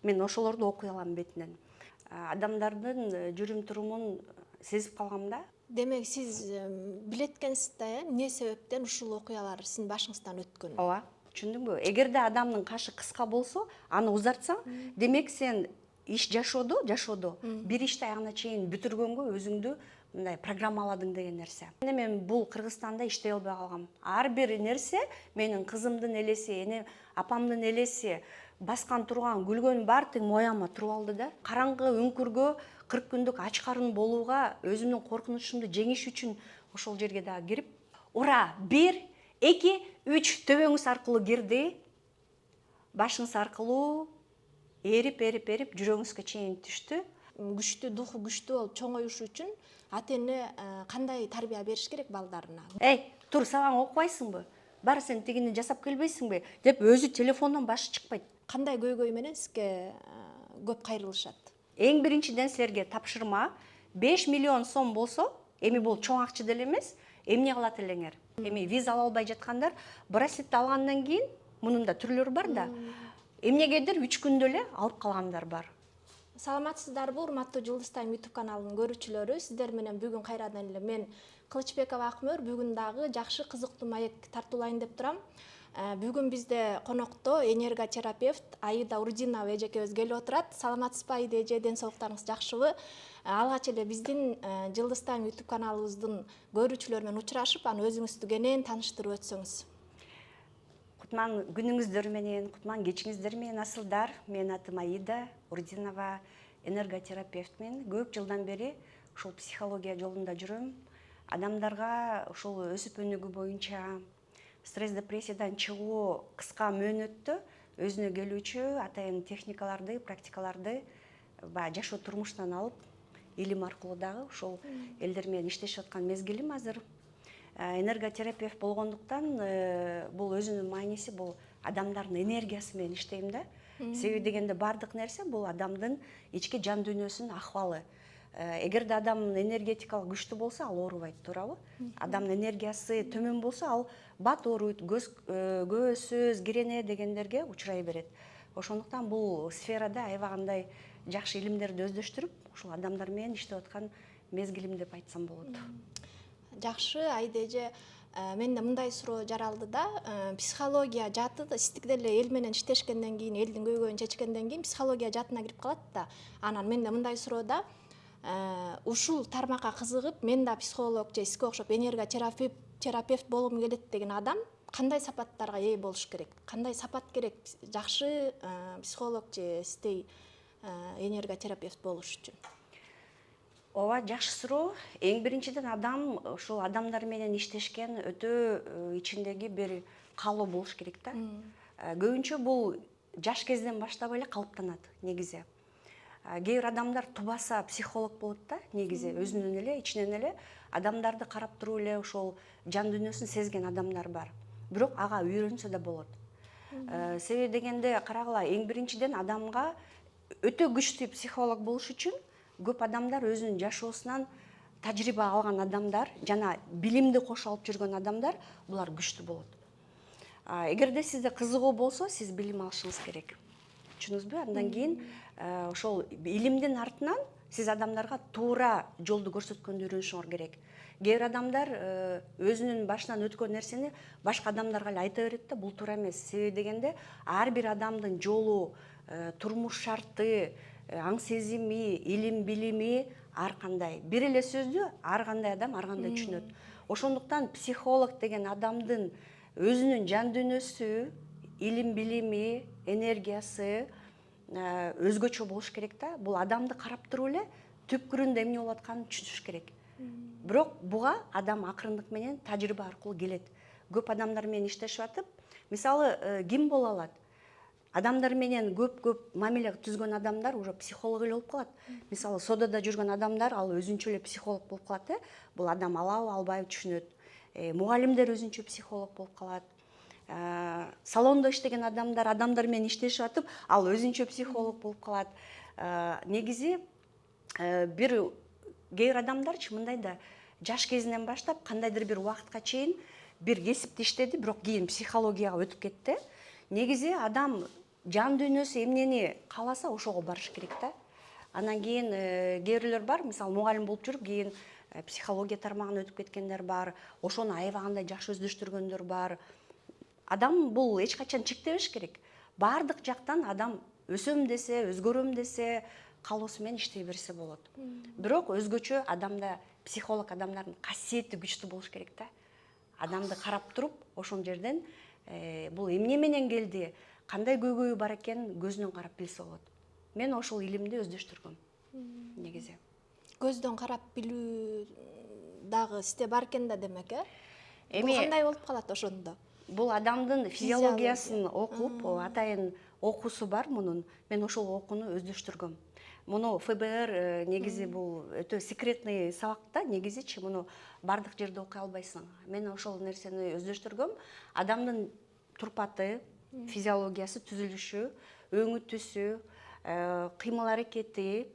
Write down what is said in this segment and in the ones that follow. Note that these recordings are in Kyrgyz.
мен ошолорду окуй алам бетинен. Адамдардын жүрүм турумун сезип калгам да. Демек сиз билет экенсиз да, эмне себептен ушул окуялар сиздин башыңыздан өткөнүн? Ооба, түшүндүңбү? Эгерде адамдын кашы кыска болсо, аны узартсаң, демек сен иш жашоодо бир ишти аягына чейин бүтүргөнгө өзүңдү мындай программаладың деген нерсе. Мен бул Кыргызстанда иштей албай калгам. Ар бир нерсе менин кызымдын элеси, эне апамдын элеси, баскан турган, күлгөн баары тең мояма туруп алды да. Караңгы үңкүргө 40 күндүк ач карын болууга, өзүмдүн коркунучумду жеңиш үчүн ошол жерге дагы кирип, ура, 1, 2, 3 төбөңүз аркылуу кирди. Башыңыз аркылуу эрип жүрөгүңүзгө чейин түштү. Күчтүү, духу күчтүү болуп чоңоюш үчүн ата эне кандай тарбия бериш керек балдарына? Эй, тур, сабаң окубайсыңбы? Бар, сен тигини жасап келбейсиңби? Деп өзү телефондон башы чыкпайт. Кандай көйгөй менен сизге көп кайрылышат? Эң биринчиден силерге тапшырма 5 миллион сом болсо, эми бул чоң акча деле эмес, эмне кылат элеңер? Эми виза ала албай жаткандар браслетти алгандан кийин, мунун да түрлөрү бар да. Эмнегедир 3 күндө эле алып калгандар бар. Саламатсыздарбы, урматтуу Жылдыз Тайм YouTube каналынын көрүүчүлөрү? Сиздер менен бүгүн кайрадан эле мен Кылычбекова Акмөр бүгүн дагы жакшы кызыктуу маек тартуулайын деп турам. Бүгүн бизде конокто энерготерапевт Аида Урдинова эжекебиз келип отурат. Саламатсызбы Аида эже, ден соолуктарыңыз жакшыбы? Алгач эле биздин Жылдыз Тайм YouTube каналыбыздын көрүүчүлөрү менен учурашып, аны өзүңүздү кенен тааныштырып өтсөңүз. Кутман күнүңүздөр менен, кутман кечиңиздер менен асылдар. Мен атым Аида Урдинова, энерготерапевтмин. Көп жылдан бери ушул психология жолунда жүрөм. Адамдарга ушул өсүп өнүгүү боюнча стресс, депрессиядан чыгуу кыска мөөнөттө өзүнө келүүчү атайын техникаларды, практикаларды жашоо турмуштан алып, илим аркылуу дагы ушул элдер менен иштешип аткан мезгилим азыр. Энерготерапевт болгондуктан бул өзүнүн мааниси, бул адамдардын энергиясы менен иштейм да. Себеби дегенде бардык нерсе бул адамдын ички жан дүйнөсүнүн акыбалы. Эгерде адамдын энергетикалык күчтүү болсо, ал оорубайт, туурабы? Адамдын энергиясы төмөн болсо, ал бат ооруйт, көз сөз, кирене дегендерге учурай берет. Ошондуктан бул сферада аябагандай жакшы илимдерди өздөштүрүп, ушул адамдар менен иштеп аткан мезгилим деп айтсам болот. Жакшы, Аида эже, менде мындай суроо жаралды да, психология жаты сиздик деле эл менен иштешкенден кийин, элдин көйгөйүн чечкенден кийин психология жатына кирип калат да. Анан менде мындай суроо да, ушул тармакка кызыгып, мен да психолог же сизге окшоп энерготерапевт болгум келет деген адам кандай сапаттарга ээ болуш керек? Кандай сапат керек жакшы психолог же сиздей энерготерапевт болуш үчүн? Ооба, жакшы суроо. Эң биринчиден адам ушул адамдар менен иштешкен өтө ичиндеги бир каалоо болуш керек да. Көбүнчө бул жаш кезден баштап эле калыптанат негизи. Кээ бир адамдар тубаса психолог болот да, негизи өзүнүн эле ичинен эле адамдарды карап туруп эле ошол жан дүйнөсүн сезген адамдар бар. Бирок ага үйрөнсө да болот. Себеби дегенде карагыла, эң биринчиден адамга өтө күчтүү психолог болуш үчүн көп адамдар өзүнүн жашоосунан тажрыйба алган адамдар жана билимди кошо алып жүргөн адамдар, булар күчтүү болот. Эгерде сизде кызыгуу болсо, сиз билим алышыңыз керек. Түшүндүңүзбү? Андан кийин ошол илимдин артынан сиз адамдарга туура жолду көрсөткөндү үйрөнүшүңөр керек. Кээ бир адамдар өзүнүн башынан өткөн нерсени башка адамдарга эле айта берет да, бул туура эмес. Себеби дегенде ар бир адамдын жолу, турмуш шарты, аң сезими, илим билими ар кандай. Бир эле сөздү ар кандай адам ар кандай түшүнөт. Ошондуктан психолог деген адамдын өзүнүн жан дүйнөсү, илим билими, энергиясы өзгөчө болуш керек да. Бул адамды карап туруп эле түпкүрүндө эмне болуп атканын түшүнүш керек. Бирок буга адам акырындык менен тажрыйба аркылуу келет. Көп адамдар менен иштешип атып, мисалы, ким боло алат? Адамдар менен көп мамиле түзгөн адамдар уже психолог эле болуп калат. Мисалы, содада жүргөн адамдар ал өзүнчө эле психолог болуп калат, бул адам алабы, албайбы түшүнөт. Мугалимдер өзүнчө психолог болуп калат. Салондо иштеген адамдар менен иштешип атып, ал өзүнчө психолог болуп калат. Негизи кээ бир адамдарчы мындай да, жаш кезинен баштап кандайдыр бир убакытка чейин бир кесипти иштеди, бирок кийин психологияга өтүп кетти. Негизи адам жан дүйнөсү эмнени кааласа ошого барыш керек да. Анан кийин кээ бирлер бар, мисалы мугалим болуп жүрүп кийин психология тармагына өтүп кеткендер бар, ошону аябагандай жакшы өздөштүргөндөр бар. Адам бул эч качан чектебеш керек. Бардык жактан адам өсөм десе, өзгөрөм десе, каалоосу менен иштей берсе болот. Бирок өзгөчө адамда психолог адамдардын касиети күчтүү болуш керек да. Адамды карап туруп, ошол жерден бул эмне менен келди, кандай көйгөйү бар экенин көзүнөн карап билсе болот. Мен ошол илимди өздөштүргөм негизи. Көздөн карап билүү дагы сизде бар экен да демек, э? Бул Эми кандай болуп калат ошондо? бул адамдын физиологиясын окуп, атайын окуусу бар мунун. Мен ошол окууну өздөштүргөм. Муну ФБР негизи бул өтө секретный сабак да, негизичи муну бардык жерде окуй албайсың. Мен ошол нерсени өздөштүргөм. Адамдын турпаты, физиологиясы, түзүлүшү, өңү түсү, кыймыл аракети,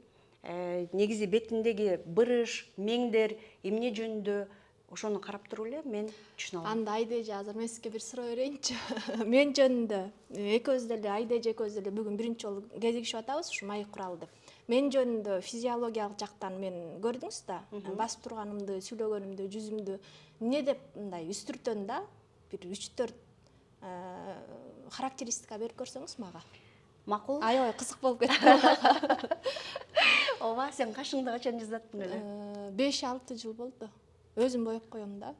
негизи бетиндеги бырыш, меңдер эмне жөнүндө ошону карап туруп эле мен түшүнө алам. Анда Айдежи азыр мен сизге бир суроо берейинчи. Мен жөнүндө экөөбүз деле Айдежи экөөбүз деле бүгүн биринчи жолу кезигишип атабыз ушу маек куралды. Мен жөнүндө физиологиялык жактан мен көрдүңүз да, басып турганымды, сүйлөгөнүмдү, жүзүмдү эмне деп мындай үстүртөн да бир 3-4 характеристика берип көрсөңүз мага. Макул? Аябай кызык болуп кетти. Ооба, сен кашыңды качан жазаттың эле? 5-6 жыл болду. Өзүм боеп коем да.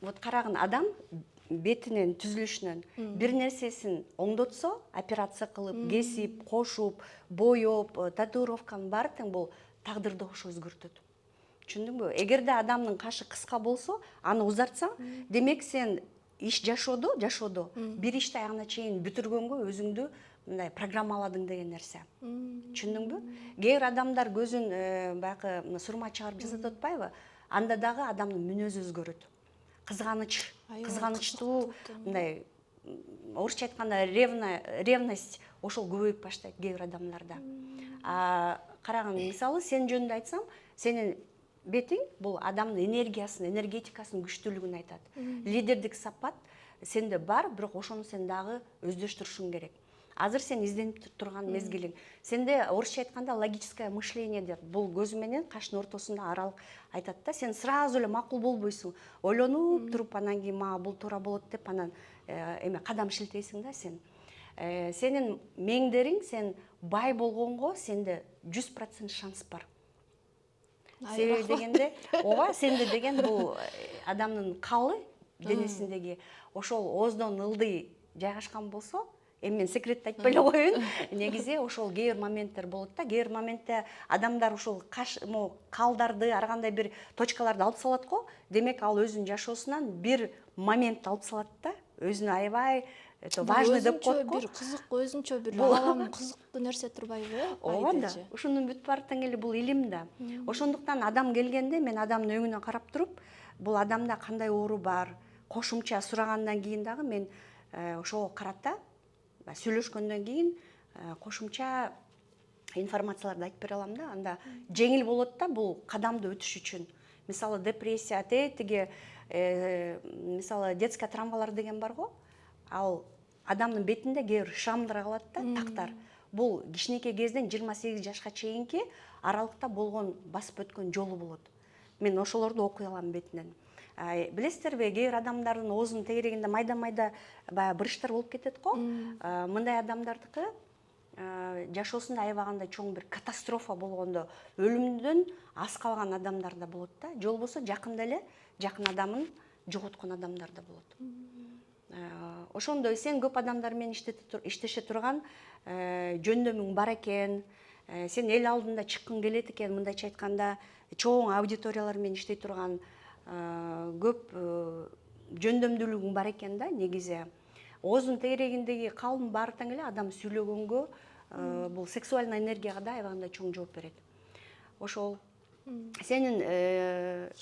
Вот карагын, адам бетинен, түзүлүшүнөн бир нерсесин оңдотсо, операция кылып, кесип, кошуп, боеп, татуировканын баары тең бул тагдырды ошо өзгөртөт. Түшүндүңбү? Эгерде адамдын кашы кыска болсо, аны узартсаң, демек сен иш жашоодо бир ишти аягына чейин бүтүргөнгө өзүңдү мындай программаладың деген нерсе. Түшүндүңбү? Кээ адамдар көзүн баягы сурма чыгарып жасатып атпайбы? Анда дагы адамдын мүнөзү өзгөрөт. Кызганычтуу, мындай орусча айтканда ревность ошол көбөйүп баштайт кээ бир адамдарда. Карагын, мисалы сен жөнүндө айтсам, сенин бетиң бул адамдын энергиясын, энергетикасынын күчтүүлүгүн айтат. Лидердик сапат сенде бар, бирок ошону сен дагы өздөштүрүшүң керек. Азыр сен изденип турган мезгилиң. Сенде орусча айтканда логическое мышление деп, бул көз менен каштын ортосунда аралык айтат да. Сен сразу эле макул болбойсуң. Ойлонуп туруп, анан кийин мага бул туура болот деп анан кадам шилтейсиң да сен. Сенин меңдериң, сен бай болгонго сенде 100% шанс бар. Себеби дегенде, ооба, сенде деген бул адамдын калы денесиндеги ошол ооздон ылдый жайгашкан болсо, эми мен секретти айтпай эле коеюн. Негизи ошол кээ бир моменттер болот да. Кээ бир моментте адамдар ошол калдарды, ар кандай бир точкаларды алып салат го. Демек ал өзүнүн жашоосунан бир момент алып салат да. Өзүнө аябай важный деп коет го. Бир кызык, өзүнчө бир аламын кызыктуу нерсе турбайбы? Ооба да. Ушунун бүт баары тең эле бул илим да. Ошондуктан адам келгенде мен адамдын өңүнө карап туруп, бул адамда кандай оору бар, кошумча сурагандан кийин дагы мен ошого карата сүйлөшкөндөн кийин кошумча информацияларды айтып бере алам да. Анда жеңил болот да бул кадамды өтүш үчүн. Мисалы депрессия, тиги мисалы детская травмалар деген бар го. Ал адамдын бетинде кээ бир шрамдар калат да, тактар. Бул кичинекей кезден 28 жашка чейинки аралыкта болгон басып өткөн жолу болот. Мен ошолорду окуй алам бетинен. Билесиздерби, кээ бир адамдардын оозунун тегерегинде майда-майда баягы бырыштар болуп кетет го. Мындай адамдардыкы жашоосунда аябагандай чоң бир катастрофа болгондо өлүмдөн аз калган адамдар да болот да. Же болбосо жакында эле жакын адамын жоготкон адамдар да болот. Ошондой сен көп адамдар менен иштеше турган жөндөмүң бар экен, сен эл алдында чыккың келет экен, мындайча айтканда чоң аудиториялар менен иштей турган көп жөндөмдүүлүгүң бар экен да негизи. Оозунун тегерегиндеги калдын баары тең эле адам сүйлөгөнгө бул сексуальный энергияга да аябагандай чоң жооп берет. Ошол сенин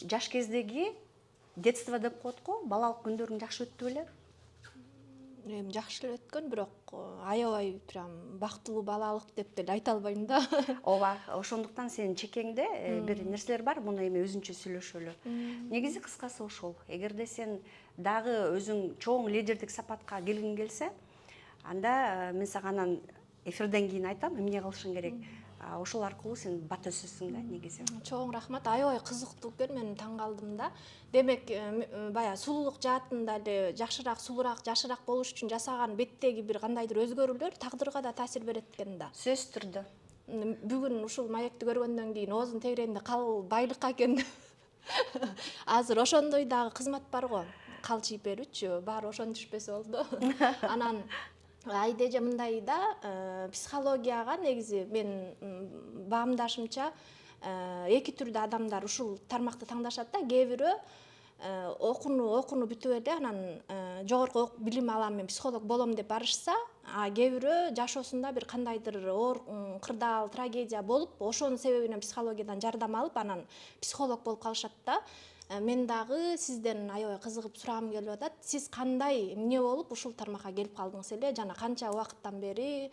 жаш кездеги детство деп коет го, балалык күндөрүң жакшы өттү беле? Эми жакшы эле өткөн, бирок аябай прям бактылуу балалык деп деле айта албайм да. Ооба, ошондуктан сенин чекеңде бир нерселер бар, муну эми өзүнчө сүйлөшөлү. Негизи кыскасы ошол. Эгерде сен дагы өзүң чоң лидердик сапатка келгиң келсе, анда мен сага анан эфирден кийин айтам эмне кылышың керек. Ошол аркылуу сен бат өсөсүң да негизи. Чоң рахмат. Аябай кызыктуу экен, мен таң калдым да. Демек, баягы сулуулук жаатында эле жакшыраак, сулуураак, жашыраак болуш үчүн жасаган беттеги бир кандайдыр өзгөрүүлөр тагдырга да таасир берет экен да. Сөзсүз түрдө. Бүгүн ушул маекти көргөндөн кийин оозун тегерегинде кал байлыкка экен. Азыр ошондой дагы кызмат барго. Кал чийип берүүчү, баары ошону түшпөсө болду. Анан Айда эже мындай да, психологияга негизи мен баамдашымча эки түрдүү адамдар ушул тармакты таңдашат да. Кээ бирөө окууну бүтүп эле анан жогорку билим алам, мен психолог болом деп барышса, кээ бирөө жашоосунда бир кандайдыр оор кырдаал, трагедия болуп, ошонун себебинен психологиядан жардам алып, анан психолог болуп калышат да. Мен дагы сизден аябай кызыгып сурагым келип атат. Сиз кандай, эмне болуп ушул тармакка келип калдыңыз эле жана канча убакыттан бери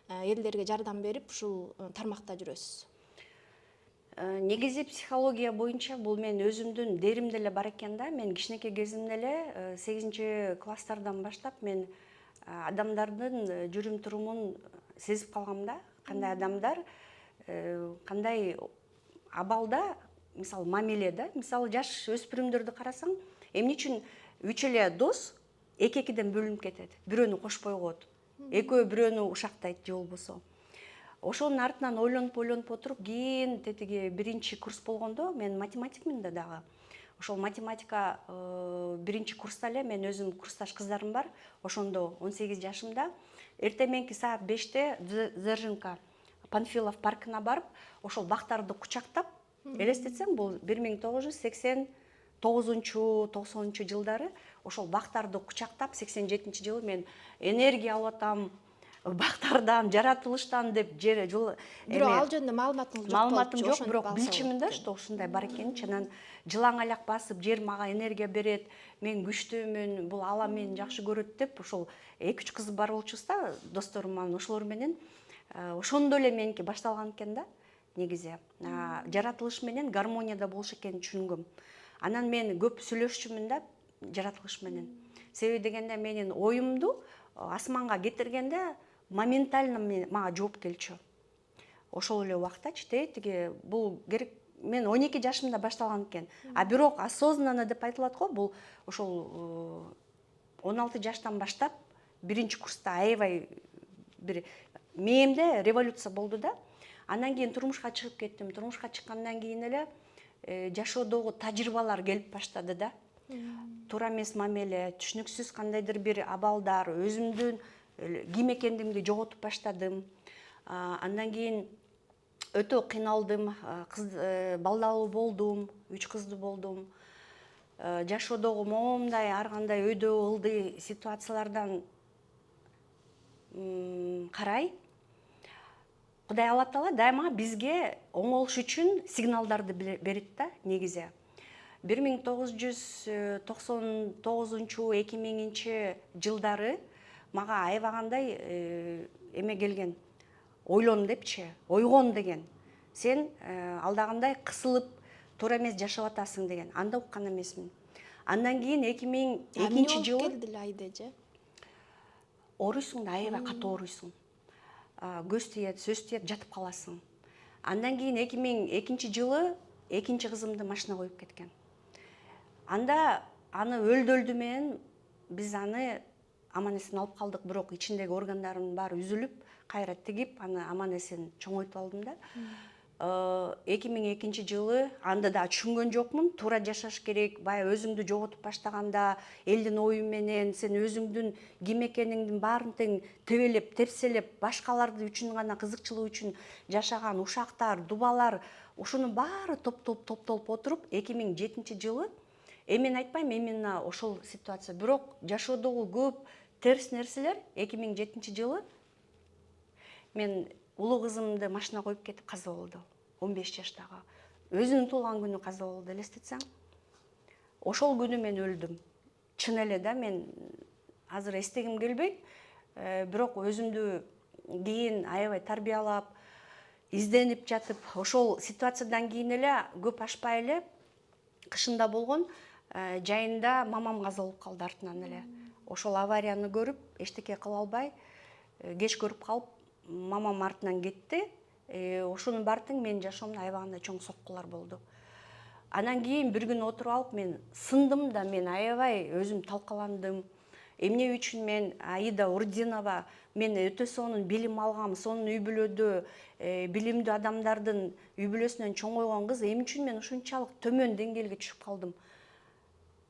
элдерге жардам берип ушул тармакта жүрөсүз? Негизи психология боюнча бул мен өзүмдүн деримде эле бар экен да. Мен кичинекей кезимде эле 8-класстардан баштап мен адамдардын жүрүм турумун сезип калгам да. Кандай адамдар кандай абалда, мисалы мамиле да. Мисалы жаш өспүрүмдөрдү карасаң, эмне үчүн 3 эле дос эки-экиден бөлүнүп кетет. Бирөөнү кошпой коет. Экөө бирөөнү ушактайт же болбосо. Ошонун артынан ойлонуп отуруп, кийин тетиги 1-курс болгондо мен математикмин да дагы. Ошол математика 1-курста эле мен өзүм курсташ кыздарым бар. Ошондо 18 жашымда эртең саат 5-те ЗРЖНК Панфилов паркына барып, ошол бактарды кучактап, элестетсең, бул 1989-90 жылдары ошол бактарды кучактап, 87-жылы мен энергия алып атам, бактардан, жаратылыштан деп Бирок ал жөнүндө маалыматыңыз жок. Маалыматым жок, бирок билчүмүн да, что ушундай бар экенин. Анан жылаң аяк басып, жер мага энергия берет, мен күчтүүмүн, бул ала мени жакшы көрөт деп, ошол 2-3 кыз бар болчубуз да, досторум анан ошолор менен ошондо эле меники башталган экен да, негизи. Жаратылыш менен гармонияда болуш экенин түшүнгөм. Анан мен көп сүйлөшчүмүн да жаратылыш менен. Себеби дегенде менин оюмду асманга кетиргенде моментально мага жооп келчү. Ошол эле убактачы тиги бул керек, мен 12 жашымда башталган экен. Бирок осознанно деп айтылат го, бул ошол 16 жаштан баштап 1-курста аябай бир мээмде революция болду да. Андан кийин турмушка чыгып кеттим. Турмушка чыккандан кийин эле жашоодогу тажрыйбалар келип баштады да. Туура эмес мамиле, түшүнүксүз кандайдыр бир абалдар, өзүмдүн ким экендигимди жоготуп баштадым. Андан кийин өтө кыйналдым, балдалуу болдум, 3 кызды болдум. Жашоодогу моундай ар кандай өйдө ылдый ситуациялардан карай Кудай Алла Таала дайыма бизге оңолуш үчүн сигналдарды берет да, негизи. 1999-2000 жылдары мага аябагандай эме келген. Ойлон депчи, ойгон деген. Сен алдагандай кысылып, туура эмес жашап атасың деген. Анда уккан эмесмин. Андан кийин 2002 жылы келди эле Айда эже. Ооруйсуң да, аябай катуу ооруйсуң. Көз тиет, сөз тиет, жатып каласың. Андан кийин 2002 жылы экинчи кызымды машина коюп кеткен. Анда аны өлдөлдү менен биз аны аман-эсен алып калдык, бирок ичиндеги органдарынын баары үзүлүп, кайра тигип, аны аман-эсен чоңойтуп алдым да. 2002 жылы анда да түшүнгөн жокмун, туура жашаш керек, баягы өзүңдү жоготуп баштаганда, элдин ою менен сен өзүңдүн ким экениңдин баарын тең тебелеп, тепселеп, башкаларды үчүн гана кызыкчылык үчүн жашаган ушактар, дубалар, ушунун баары топтолуп отуруп, 2007 жылы эмен айтпайм, именно ошол ситуация. Бирок жашоодогу көп терс нерселер 2007 жылы мен улуу кызымды машина коюп кетип каза болду. 15 жаштагы. Өзүнүн туулган күнү каза болду, элестетсең. Ошол күнү мен өлдүм. Чын эле да, мен азыр эстегим келбейт. Бирок өзүмдү кийин аябай тарбиялап, изденип жатып, ошол ситуациядан кийин эле көп ашпай эле кышында болгон жайында мамам каза болуп калды артынан эле. Ошол аварияны көрүп, эчтеке кыла албай, кеч көрүп калып мамам артынан кетти. Ошонун баардыгы менин жашоомдо аябаганда чоң соккулар болду. Анан кийин бир күн отуруп алып мен сындым да, мен аябай өзүм талкаландым. Эмне үчүн мен Аида Урдинова, мен өтө сонун билим алгам, сонун үй бүлөдө билимдүү адамдардын үй бүлөсүнөн чоңойгон кыз, эмне үчүн мен ушунчалык төмөн деңгээлге түшүп калдым?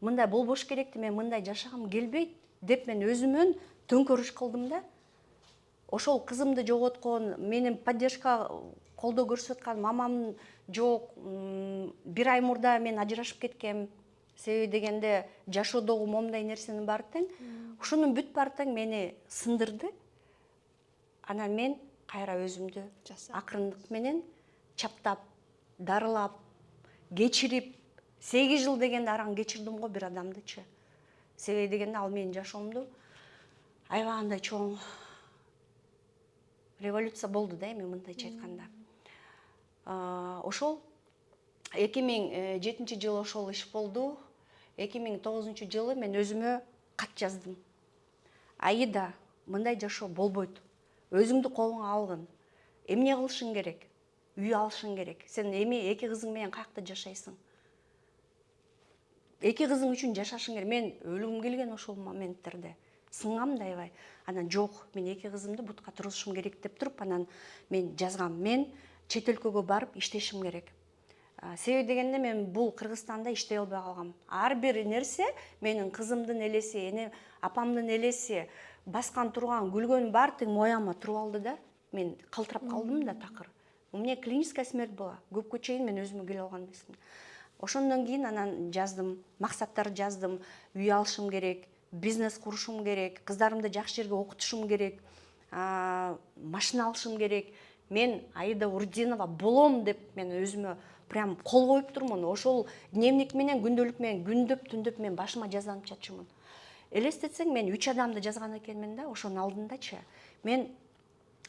Мындай болбош керекти, мен мындай жашагым келбейт деп мен өзүмөн төңкөрүш кылдым да. Ошол кызымды жоготкон, менин поддержка колдоо көрсөткөн мамам жок. Бир ай мурда мен ажырашып кеткем. Себеби дегенде жашоодогу момундай нерсенин баары тең. Ушунун бүт баары тең мени сындырды. Анан мен кайра өзүмдү акырындык менен чаптап, дарылап, кечирип, 8 жыл дегенде араң кечирдим го бир адамдычы. Себеби дегенде ал менин жашоомду аябагандай чоң революция болду да, эми мындайча айтканда. Ошол 2007 жылы ошол иш болду. 2009 жылы мен өзүмө кат жаздым. Аида, мындай жашоо болбойт. Өзүңдү колуңа алгын. Эмне кылышың керек? Үй алышың керек. Сен эми 2 кызың менен каякта жашайсың? 2 кызың үчүн жашашың керек. Мен өлүгүм келген ошол моменттерде. Сынгам да аябай. Анан жок, мен 2 кызымды бутка тургузушум керек деп туруп, анан мен жазгам. Мен чет өлкөгө барып иштешим керек. Себеби дегенде мен бул Кыргызстанда иштей албай калгам. Ар бир нерсе менин кызымдын элеси, эне апамдын элеси, баскан турган, күлгөн баары тең мояма туруп алды да. Мен калтырап калдым да такыр. У меня клиническая смерть была. Көпкө чейин мен өзүмө келе алган эмесмин. Ошондон кийин анан жаздым, максаттарды жаздым. Үй алышым керек, бизнес курушум керек, кыздарымды жакшы жерге окутушум керек, машина алышым керек. Мен Аида Урдинова болом деп мен өзүмө прям кол коюп турмун. Ошол дневник менен, күндөлүк менен күндөп, түндөп мен башыма жазанып жатчумун. Элестетсең, мен 3 адамды жазган экенмин да, ошонун алдындачы. Мен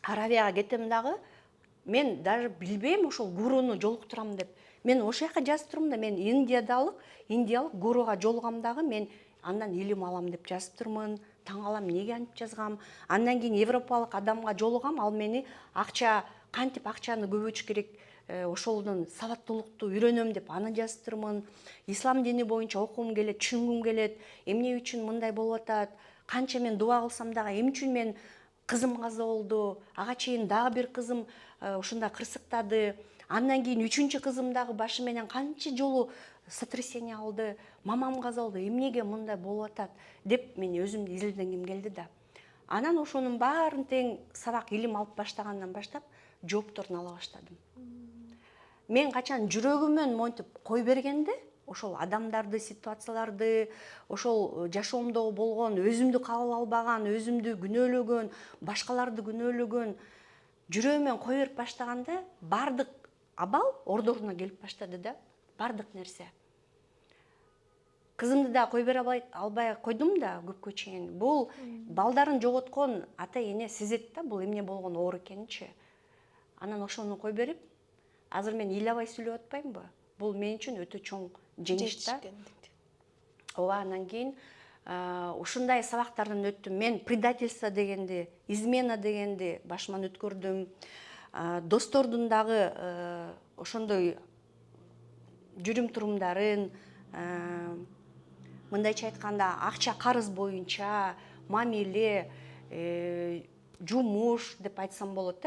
Аравияга кетем дагы, мен даже билбейм ошол гуруну жолуктурам деп. Мен ошол жака жазып турмун да, мен индиялык гуруга жолугам дагы, мен андан илим алам деп жазып турмун. Таң калам, эмнеге антип жазгам. Андан кийин европалык адамга жолугам, ал мени кантип акчаны көбөйтүш керек, ошолдун сабаттуулукту үйрөнөм деп аны жазып турмун. Ислам дини боюнча окугум келет, түшүнгүм келет, эмне үчүн мындай болуп атат, канча мен дуа кылсам дагы эмне үчүн мен кызым каза болду, ага чейин дагы бир кызым ушундай кырсыктады. Андан кийин 3-чү кызым дагы башы менен канча жолу сотрясение алды, мамам каза болду, эмнеге мындай болуп атат деп мен өзүмдү изилдегим келди да. Анан ошонун баарын тең сабак илим алып баштагандан баштап жоопторун ала баштадым. Мен качан жүрөгүмөн монтип кой бергенде, ошол адамдарды, ситуацияларды, ошол жашоомдогу болгон, өзүмдү кабыл албаган, өзүмдү күнөөлөгөн, башкаларды күнөөлөгөн жүрөгүмөн кой берип баштаганда, бардык абал ордоруна келип баштады да, бардык нерсе. Кызымды да кой бере албай койдум да көпкө чейин. Бул балдарын жоготкон ата эне сезет да, бул эмне болгон оор экенинчи. Анан ошону кой берип, азыр мен ыйлабай сүйлөп атпаймынбы? Бул мен үчүн өтө чоң жеңиш да. Ооба, анан кийин ушундай сабактардан өттүм. Мен предательство дегенди, измена дегенди башыман өткөрдүм. Достордун дагы ошондой жүрүм турумдарын, мындайча айтканда, акча карыз боюнча, мамиле, жумуш деп айтсам болот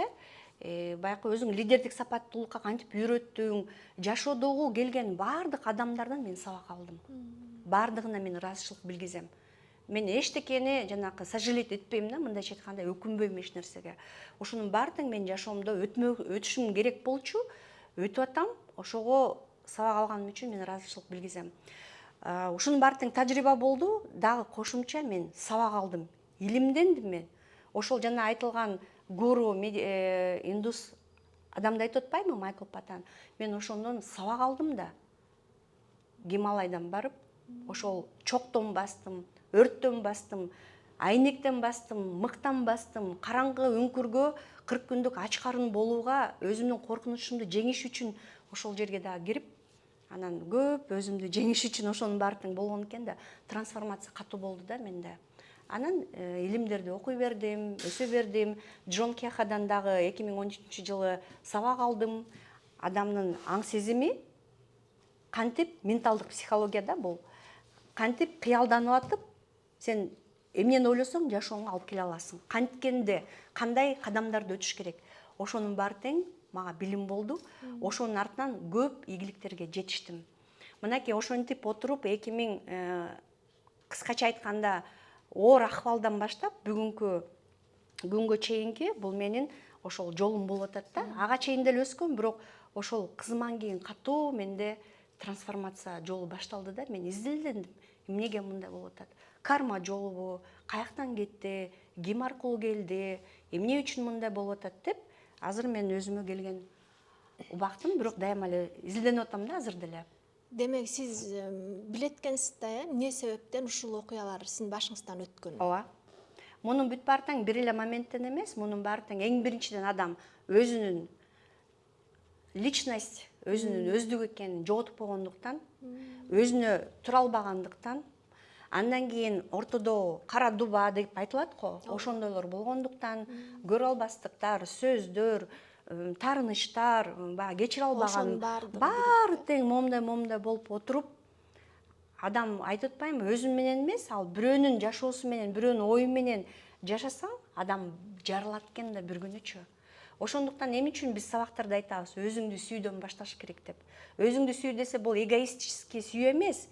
баягы өзүң лидердик сапаттуулукка кантип үйрөттүң, жашоодогу келген баардык адамдардан мен сабак алдым. Баардыгына мен ыраазычылык билгизем. Мен эчтекени жанакы сожалеть этпейм да, мындайча айтканда өкүнбөйм эч нерсеге. Ошонун баары тең менин жашоомдо өтүшүм керек болчу, өтүп атам. Ошого сабак алганым үчүн мен ыраазычылык билгизем. Ушунун баары тең тажрыйба болду, дагы кошумча мен сабак алдым. Илимдендим мен. Ошол жана айтылган гуру, индус адамды айтып атпаймынбы, Майкл Патан. Мен ошондон сабак алдым да. Гималайдан барып, ошол чоктон бастым, өрттөн бастым, айнектен бастым, мыктан бастым, караңгы үңкүргө 40 күндүк ач карын болууга, өзүмдүн коркунучумду жеңиш үчүн ошол жерге дагы кирип, анан көп өзүмдү жеңиш үчүн ошонун баары тең болгон экен да, трансформация катуу болду да менде. Анан илимдерди окуй бердим, өсө бердим. Джон Кехадан дагы 2013 жылы сабак алдым. Адамдын аң сезими кантип менталдык психологияда бул кантип кыялданып атып, сен эмнени ойлосоң жашооңо алып келе аласың. Канткенде кандай кадамдарды өтүш керек. Ошонун баары тең мага билим болду. Ошонун артынан көп ийгиликтерге жетиштим. Мынакей ошентип отуруп 2000 кыскача айтканда оор акыбалдан баштап бүгүнкү күнгө чейинки бул менин ошол жолум болуп атат да. Ага чейин деле өскөм, бирок ошол кызыман кийин катуу менде трансформация жолу башталды да. Мен изилдендим. Эмнеге мындай болуп атат? Карма жолубу, каяктан кетти, ким аркылуу келди, эмне үчүн мындай болуп атат деп, азыр мен өзүмө келген убактым, бирок дайыма эле изилденип атам да азыр деле. Демек сиз билет экенсиз да, эмне себептен ушул окуялар сиздин башыңыздан өткөн? Ооба. Мунун бүт баары тең бир эле моменттен эмес, мунун баары тең эң биринчиден адам өзүнүн личность, өзүнүн өздүк экенин жоготуп койгондуктан, өзүнө тура албагандыктан, андан кийин ортодо кара дуба деп айтылат го, ошондойлор болгондуктан, көрө албастыктар, сөздөр, таарыныштар, баягы кечире албаган, баары тең момундай болуп отуруп, адам айтып атпаймынбы, өзүм менен эмес, ал бирөөнүн жашоосу менен, бирөөнүн ою менен жашасаң, адам жаралат экен да бир күнүчү. Ошондуктан эмне үчүн биз сабактарда айтабыз, өзүңдү сүйүүдөн башташ керек деп. Өзүңдү сүй десе бул эгоистический сүйүү эмес.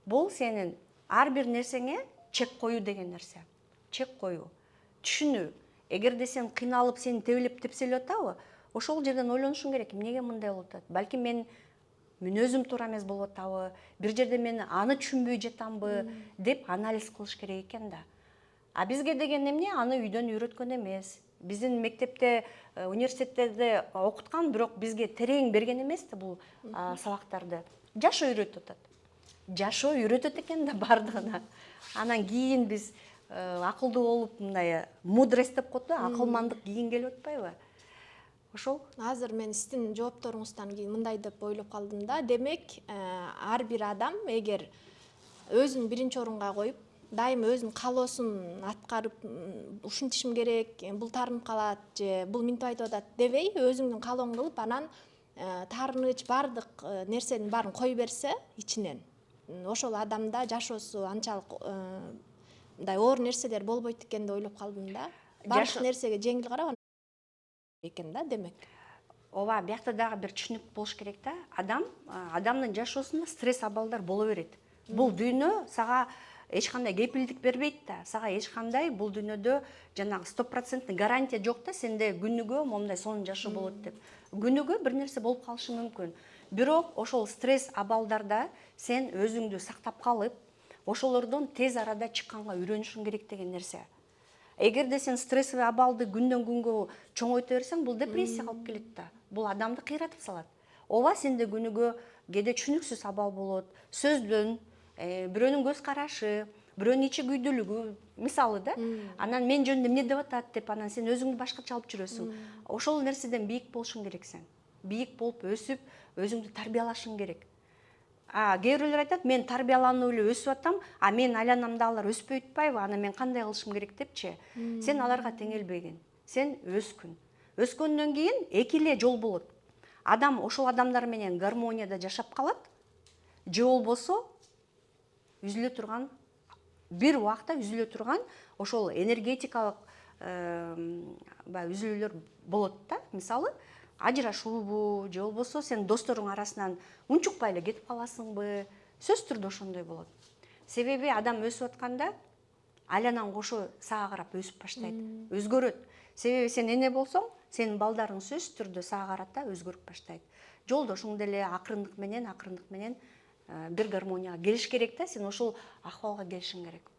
Бул сенин ар бир нерсеңе чек коюу деген нерсе. Чек коюу, түшүнүү. Эгерде сен кыйналып, сени тебелеп тепселеп атабы, ошол жерден ойлонушуң керек, эмнеге мындай болуп атат? Балким мен мүнөзүм туура эмес болуп атабы, бир жерде мен аны түшүнбөй жатамбы деп анализ кылыш керек экен да. А бизге деген эмне? Аны үйдөн үйрөткөн эмес. Биздин мектепте, университеттерде окуткан, бирок бизге терең берген эмес да бул сабактарды. Жашоо үйрөтүп атат. Жашоо үйрөтөт экен да бардыгына. Анан кийин биз акылдуу болуп, мындай мудрость деп коет да, акылмандык кийин келип атпайбы? Ошол. Азыр мен сиздин жоопторуңуздан кийин мындай деп ойлоп калдым да. Демек, ар бир адам эгер өзүн биринчи орунга коюп, дайыма өзүнүн каалоосун аткарып, ушинтишим керек, бул таарынып калат же бул минтип айтып атат дебей, өзүңдүн каалооңду кылып, анан таарыныч баардык нерсенин баарын кое берсе ичинен, ошол адамда жашоосу анчалык мындай оор нерселер болбойт экен деп ойлоп калдым да. Баардык нерсеге жеңил карап экен да, демек. Ооба, биякта дагы бир түшүнүк болуш керек да. Адамдын жашоосунда стресс абалдар боло берет. Бул дүйнө сага эч кандай кепилдик бербейт да. Сага эч кандай бул дүйнөдө жанагы 100% гарантия жок да, сенде күнүгө момундай сонун жашоо болот деп. Күнүгө бир нерсе болуп калышы мүмкүн. Бирок ошол стресс абалдарда сен өзүңдү сактап калып, ошолордон тез арада чыкканга үйрөнүшүң керек деген нерсе. Эгерде сен стрессовый абалды күндөн күнгө чоңойто берсең, бул депрессияга алып келет да. Бул адамды кыйратып салат. Ооба, сенде күнүгө кээде түшүнүксүз абал болот. Сөздөн, бирөөнүн көз карашы, бирөөнүн ичи күйдүлүгү, мисалы да. Анан мен жөнүндө эмне деп атат деп, анан сен өзүңдү башкача алып жүрөсүң. Ошол нерседен бийик болушуң керек сен. Бийик болуп өсүп, өзүңдү тарбиялашың керек. Кээ бирөөлөр айтат, мен тарбияланып эле өсүп атам, а менин айланамда алар өспөй атпайбы, аны мен кандай кылышым керек депчи. Сен аларга теңелбегин. Сен өскүн. Өскөндөн кийин эки эле жол болот. Адам ошол адамдар менен гармонияда жашап калат, же болбосо үзүлө турган, бир убакта үзүлө турган ошол энергетикалык үзүлүүлөр болот да. Мисалы, ажырашуубу, же болбосо сен досторуң арасынан унчукпай эле кетип каласыңбы? Сөзсүз түрдө ошондой болот. Себеби адам өсүп атканда айланан кошо сага карап өсүп баштайт, өзгөрөт. Себеби сен эне болсоң, сенин балдарың сөзсүз түрдө сага карата өзгөрүп баштайт. Жолдошуң деле акырындык менен бир гармонияга келиш керек да, сен ошол акыбалга келишиң керек.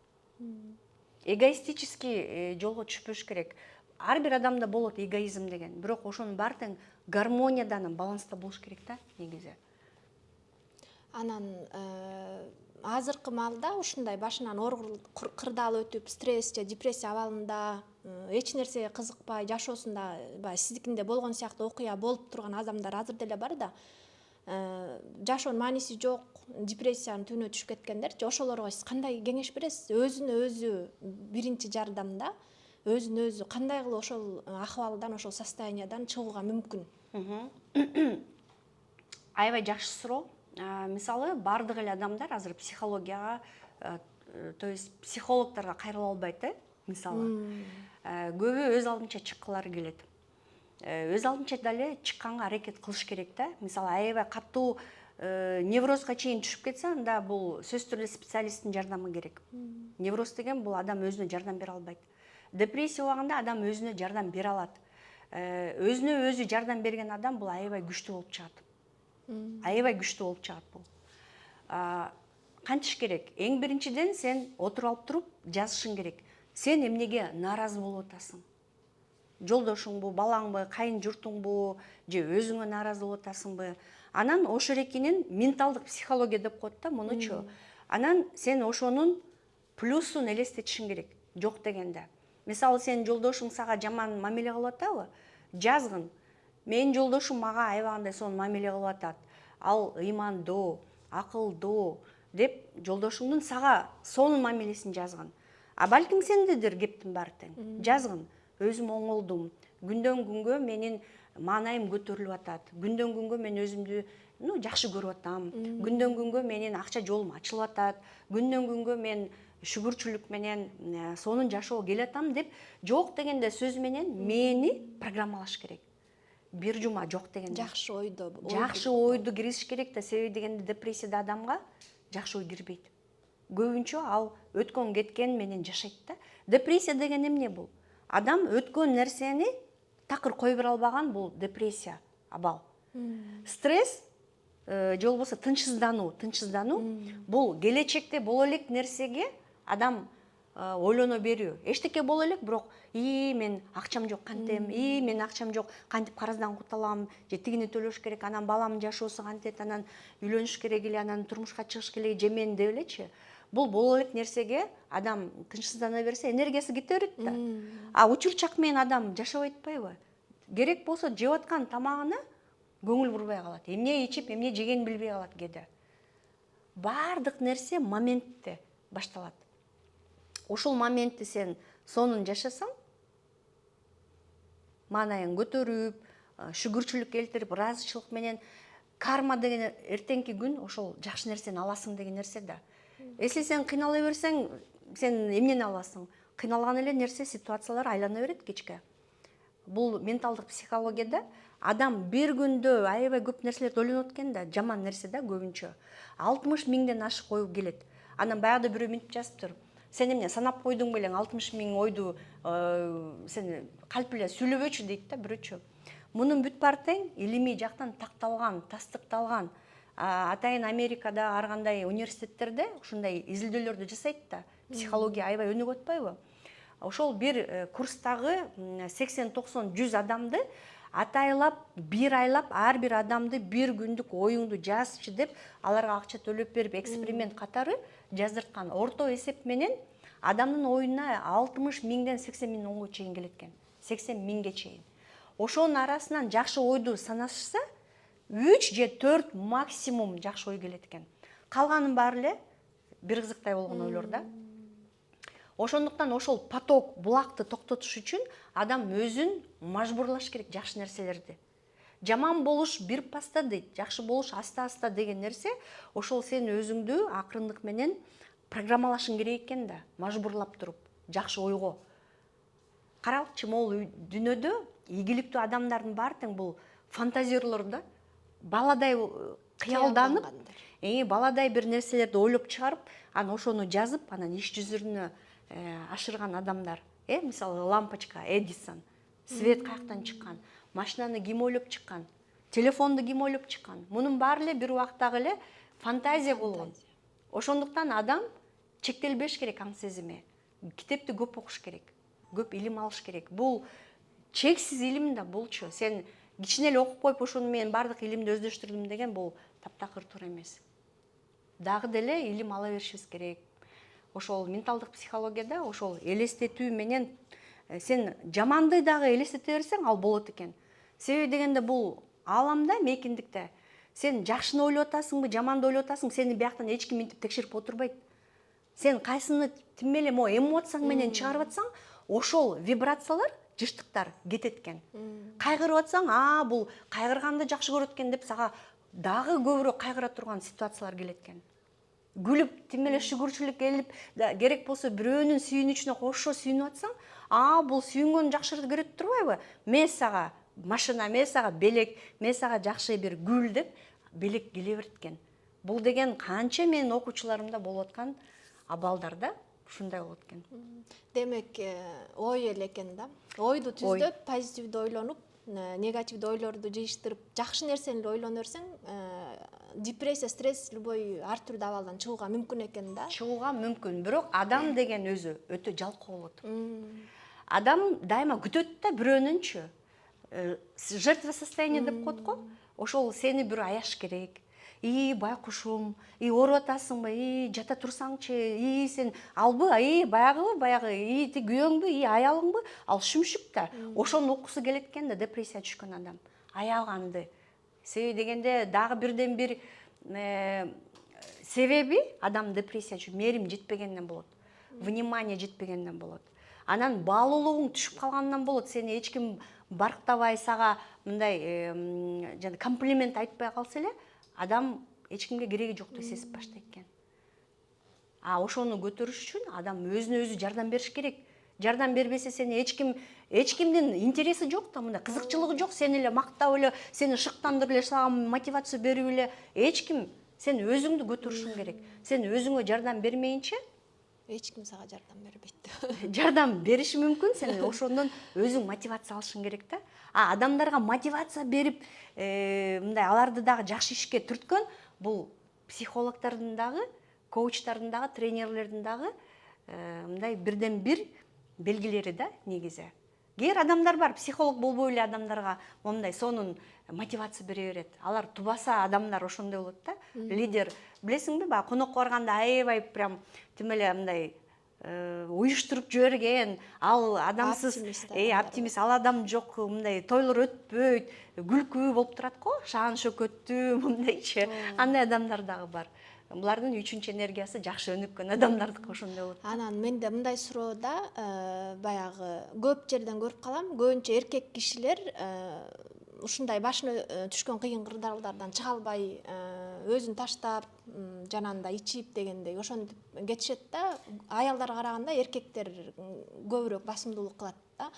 Эгоистический жолго түшпөш керек. Ар бир адамда болот эгоизм деген, бирок ошонун баары тең гармонияда, баланста болуш керек да, негизи. Анан азыркы маалда ушундай башынан оор кырдаал өтүп, стресс же депрессия абалында, эч нерсеге кызыкпай, жашоосунда баягы сиздикинде болгон сыяктуу окуя болуп турган адамдар азыр деле бар да. Жашоонун мааниси жок, депрессиянын түбүнө түшүп кеткендерчи, ошолорго сиз кандай кеңеш бересиз? Өзүнө өзү биринчи жардамда өзүнө өзү кандай кылып ошол акыбалдан, ошол состояниядан чыгууга мүмкүн? Аябай жакшы суроо. Мисалы, бардык эле адамдар азыр психологияга, то есть психологторго кайрыла албайт, мисалы. Көбү өз алдынча чыккылары келет. Өз алдынча дале чыкканга аракет кылыш керек да. Мисалы, аябай катуу неврозго чейин түшүп кетсе, анда бул сөзсүз түрдө специалисттин жардамы керек. Невроз деген бул адам өзүнө жардам бере албайт. Депрессия убагында адам өзүнө жардам бере алат. Өзүнө өзү жардам берген адам бул аябай күчтүү болуп чыгат. Аябай күчтүү болуп чыгат бул. Кантиш керек? Эң биринчиден сен отуруп алып туруп жазышың керек. Сен эмнеге нааразы болуп атасың? Жолдошуңбу, балаңбы, кайын журтуңбу, же өзүңө нааразы болуп атасыңбы? Анан ошо эрекинин менталдык психология деп коет да, мунучу. Анан сен ошонун плюсун элестетишиң керек, жок дегенде. Мисалы, сен жолдошуң сага жаман мамиле кылып атабы? Жазгын. Менин жолдошум мага аябагандай сонун мамиле кылып атат. Ал ыймандуу, акылдуу деп жолдошуңдун сага сонун мамилесин жазгын. Балким сендедир кептин баары тең. Жазгын. Өзүм оңолдум. Күндөн күнгө менин маанайым көтөрүлүп атат. Күндөн күнгө мен өзүмдү жакшы көрүп атам. Күндөн күнгө менин акча жолум ачылып атат. Күндөн күнгө мен шүгүрчүлүк менен сонун жашоо келатам деп жок дегенде сөз менен мени программалаш керек. Бир жума жок дегенде. Жакшы ойдо. Жакшы ойду киргизиш керек да, себеби дегенде депрессияда адамга жакшы ой кирбейт. Көбүнчө ал өткөн кеткен менен жашайт да. Депрессия деген эмне бул? Адам өткөн нерсени такыр кое бере албаган, бул депрессия абал. Стресс же болбосо тынчсыздануу бул келечекте боло элек нерсеге адам ойлоно берүү. Эчтеке боло элек, бирок мен акчам жок кантем, мен акчам жок кантип карыздан кутулам, же тигини төлөш керек, анан баламдын жашоосу кантет, анан үйлөнүш керек эле, анан турмушка чыгыш керек, же мен деп элечи. Бул боло элек нерсеге адам тынчсыздана берсе, энергиясы кете берет да. Учурчак менен адам жашабай атпайбы? Керек болсо жеп аткан тамагына көңүл бурбай калат. Эмне ичип, эмне жегенин билбей калат кээде. Бардык нерсе моментте башталат. Ошол моментти сен сонун жашасаң, маанайың көтөрүп, шүгүрчүлүк келтирип, ыраазычылык менен, карма деген эртеңки күн ошол жакшы нерсени аласың деген нерсе да. Если сен кыйнала берсең, сен эмнени аласың? Кыйналган эле нерсе, ситуациялар айлана берет кечке. Бул менталдык психологияда адам бир күндө аябай көп нерселерди ойлонот экен да, жаман нерсе да көбүнчө. 60 миңден ашык ой келет. Анан баягыда бирөө минтип жазыптыр. Сен эмне санап койдуң белең 60 миң ойду сен калп эле сүйлөбөчү дейт да бирөөчү. Мунун бүт баары тең илимий жактан такталган, тастыкталган. Атайын Америкада ар кандай университеттерде ушундай изилдөөлөрдү жасайт да. Психология аябай өнүгүп атпайбы? Ошол бир курстагы 80-90 100 адамды атайлап, бир айлап, ар бир адамды бир күндүк оюңду жазчы деп, аларга акча төлөп берип, эксперимент катары жаздырткан. Орто эсеп менен адамдын оюна 60 миңден 80 миң оңго чейин келет экен. 80 миңге чейин. Ошонун арасынан жакшы ойду санашса, 3 же 4 максимум жакшы ой келет экен. Калганын баары эле бир кызыктай болгон ойлор да. Ошондуктан ошол поток, булакты токтотуш үчүн адам өзүн мажбурлаш керек жакшы нерселерди. Жаман болуш бир паста дейт, жакшы болуш аста-аста деген нерсе, ошол сен өзүңдү акырындык менен программалашың керек экен да, мажбурлап туруп, жакшы ойго. Каралчы, могул дүйнөдө ийгиликтүү адамдардын баары тең бул фантазерлор да. Баладай кыялданып, баладай бир нерселерди ойлоп чыгарып, анан ошону жазып, анан иш жүзүнө ашырган адамдар. Мисалы, лампочка, Эдисон, свет каяктан чыккан, машинаны ким ойлоп чыккан, телефонду ким ойлоп чыккан. Мунун баары эле бир убактагы эле фантазия болгон. Ошондуктан адам чектелбеш керек аң сезими. Китепти көп окуш керек, көп илим алыш керек. Бул чексиз илим да булчу. Сен кичине эле окуп коюп, ошону мен бардык илимди өздөштүрдүм деген бул таптакыр туура эмес. Дагы деле илим ала беришибиз керек. Ошол менталдык психологияда ошол элестетүү менен сен жаманды дагы элестете берсең, ал болот экен. Себеби дегенде бул ааламда, мейкиндикте Сен жакшыны ойлоп атасыңбы, жаманды ойлоп атасың, сени бияктан эч ким минтип текшерип отурбайт. Сен кайсыны тим эле эмоцияң менен чыгарып атсаң, ошол вибрациялар, жыштыктар кетет экен. Кайгырып атсаң, бул кайгырганды жакшы көрөт экен деп сага дагы көбүрөөк кайгыра турган ситуациялар келет экен. Гүлүп, тим эле шүгүрчүлүк элип, керек болсо бирөөнүн сүйүнүчүнө кошо сүйүнүп атсаң, бул сүйүнгөн жакшы көрөт турбайбы? Мен сага машина, мен сага белек, мен сага жакшы бир гүл деп белек келе берет экен. Бул деген канча менин окуучуларымда болуп аткан абалдарда ушундай болот экен. Демек, ой эле экен да. Ойду түздөп, позитивдүү ойлонуп, негативдүү ойлорду жыйыштырып, жакшы нерсени эле ойлоно берсең, депрессия, стресс любой ар түрдүү абалдан чыгууга мүмкүн экен да. Чыгууга мүмкүн, бирок адам деген өзү өтө жалкоо болот. Адам дайыма күтөт да бирөөнүнчү. Жертва состояния деп коет го. Ошол сени бирөө аяш керек. Байкушум, ооруп атасыңбы, жата турсаңчы, сен албы, баягы, ти күйөөңбү, аялыңбы, ал шүмшүк да. Ошону уккусу келет экен да, депрессия түшкөн адам. Аялганды. Себеби дегенде дагы бирден бир себеби адам депрессия мээрим жетпегенден болот. Внимание жетпегенден болот. Анан баалуулугуң түшүп калгандан болот. Сени эч ким барктабай, сага мындай жана комплимент айтпай калса эле, адам эч кимге кереги жокту сезип баштайт экен. Ошону көтөрүш үчүн адам өзүнө өзү жардам бериш керек. Жардам бербесе сени эч кимдин интереси жок да, мындай кызыкчылыгы жок, сени эле мактап эле, сени шыктандырып эле, сага мотивация берип эле эч ким. Сен өзүңдү көтөрүшүң керек. Сен өзүңө жардам бермейинче эч ким сага жардам бербейт. Жардам бериши мүмкүн, сен ошондон өзүң мотивация алышың керек да. Адамдарга мотивация берип, мындай аларды дагы жакшы ишке түрткөн бул психологдордун дагы, коучтардын дагы, тренерлердин дагы мындай бирден бир белгилери да негизи. Кээ адамдар бар, психолог болбой эле адамдарга мондай сонун мотивация бере берет. Алар тубаса адамдар ошондой болот да. Лидер, билесиңби, баягы конокко барганда аябай прям тим эле мындай уюштуруп жиберген, ал адамсыз, оптимист, ал адам жок, мындай тойлор өтпөйт, күлкү болуп турат го, шаан шөкөттүү, мындайчы. Андай адамдар дагы бар. Булардын үчүнчү энергиясы жакшы өнүккөн адамдардыкы ошондой болот. Анан менде мындай суроода баягы көп жерден көрүп калам, көбүнчө эркек кишилер ушундай башына түшкөн кыйын кырдаалдардан чыга албай, өзүн таштап, жанагындай ичип дегендей ошентип кетишет да. Аялдарга караганда эркектер көбүрөөк басымдуулук кылат да.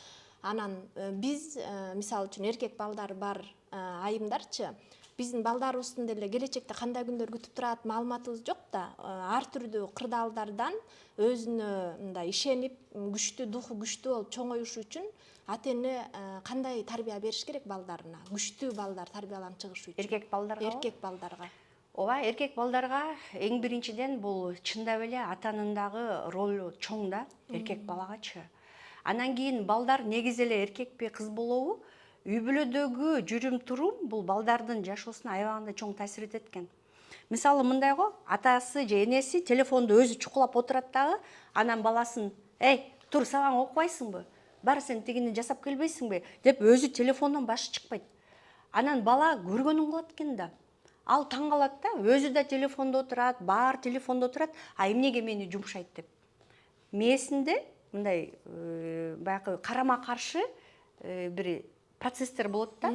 Анан биз, мисалы үчүн эркек балдары бар айымдарчы, биздин балдарыбыздын деле келечекте кандай күндөр күтүп турат маалыматыбыз жок да. Ар түрдүү кырдаалдардан өзүнө мындай ишенип, күчтүү, духу күчтүү болуп чоңоюшу үчүн ата-эне кандай тарбия бериш керек балдарына? Күчтүү балдар тарбияланып чыгышы үчүн. Эркек балдарга? Эркек балдарга. Ооба, эркек балдарга эң биринчиден бул чындап эле атанын дагы ролу чоң да, эркек балагачы. Анан кийин балдар негизи эле эркекпи, кыз болобу, үй бүлөдөгү жүрүм турум бул балдардын жашоосуна аябагандай чоң таасир этет экен. Мисалы мындай го, атасы же энеси телефонду өзү чукулап отурат дагы, анан баласын: тур, сабаң окубайсыңбы? Бар, сен тигини жасап келбейсиңби?" деп өзү телефондон башы чыкпайт. Анан бала көргөнүн кылат экен да. Ал таң калат да, өзү да телефондо отурат, баары телефондо отурат, эмнеге мени жумшайт деп. Мээсинде мындай баягы карама-каршы бир процесстер болот да.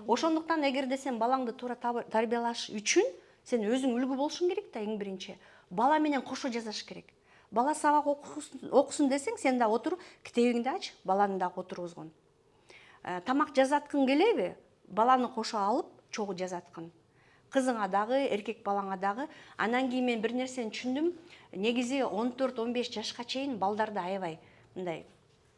Ошондуктан эгерде сен балаңды туура тарбиялаш үчүн сен өзүң үлгү болушуң керек да, эң биринчи. Бала менен кошо жасаш керек. Бала сабак окусун десең, сен да отур, китебиңди ач, баланы да отургузгун. Тамак жазаткың келеби? Баланы кошо алып, чогуу жазаткын. Кызыңа дагы, эркек балаңа дагы. Анан кийин мен бир нерсени түшүндүм. Негизи 14-15 жашка чейин балдарды аябай мындай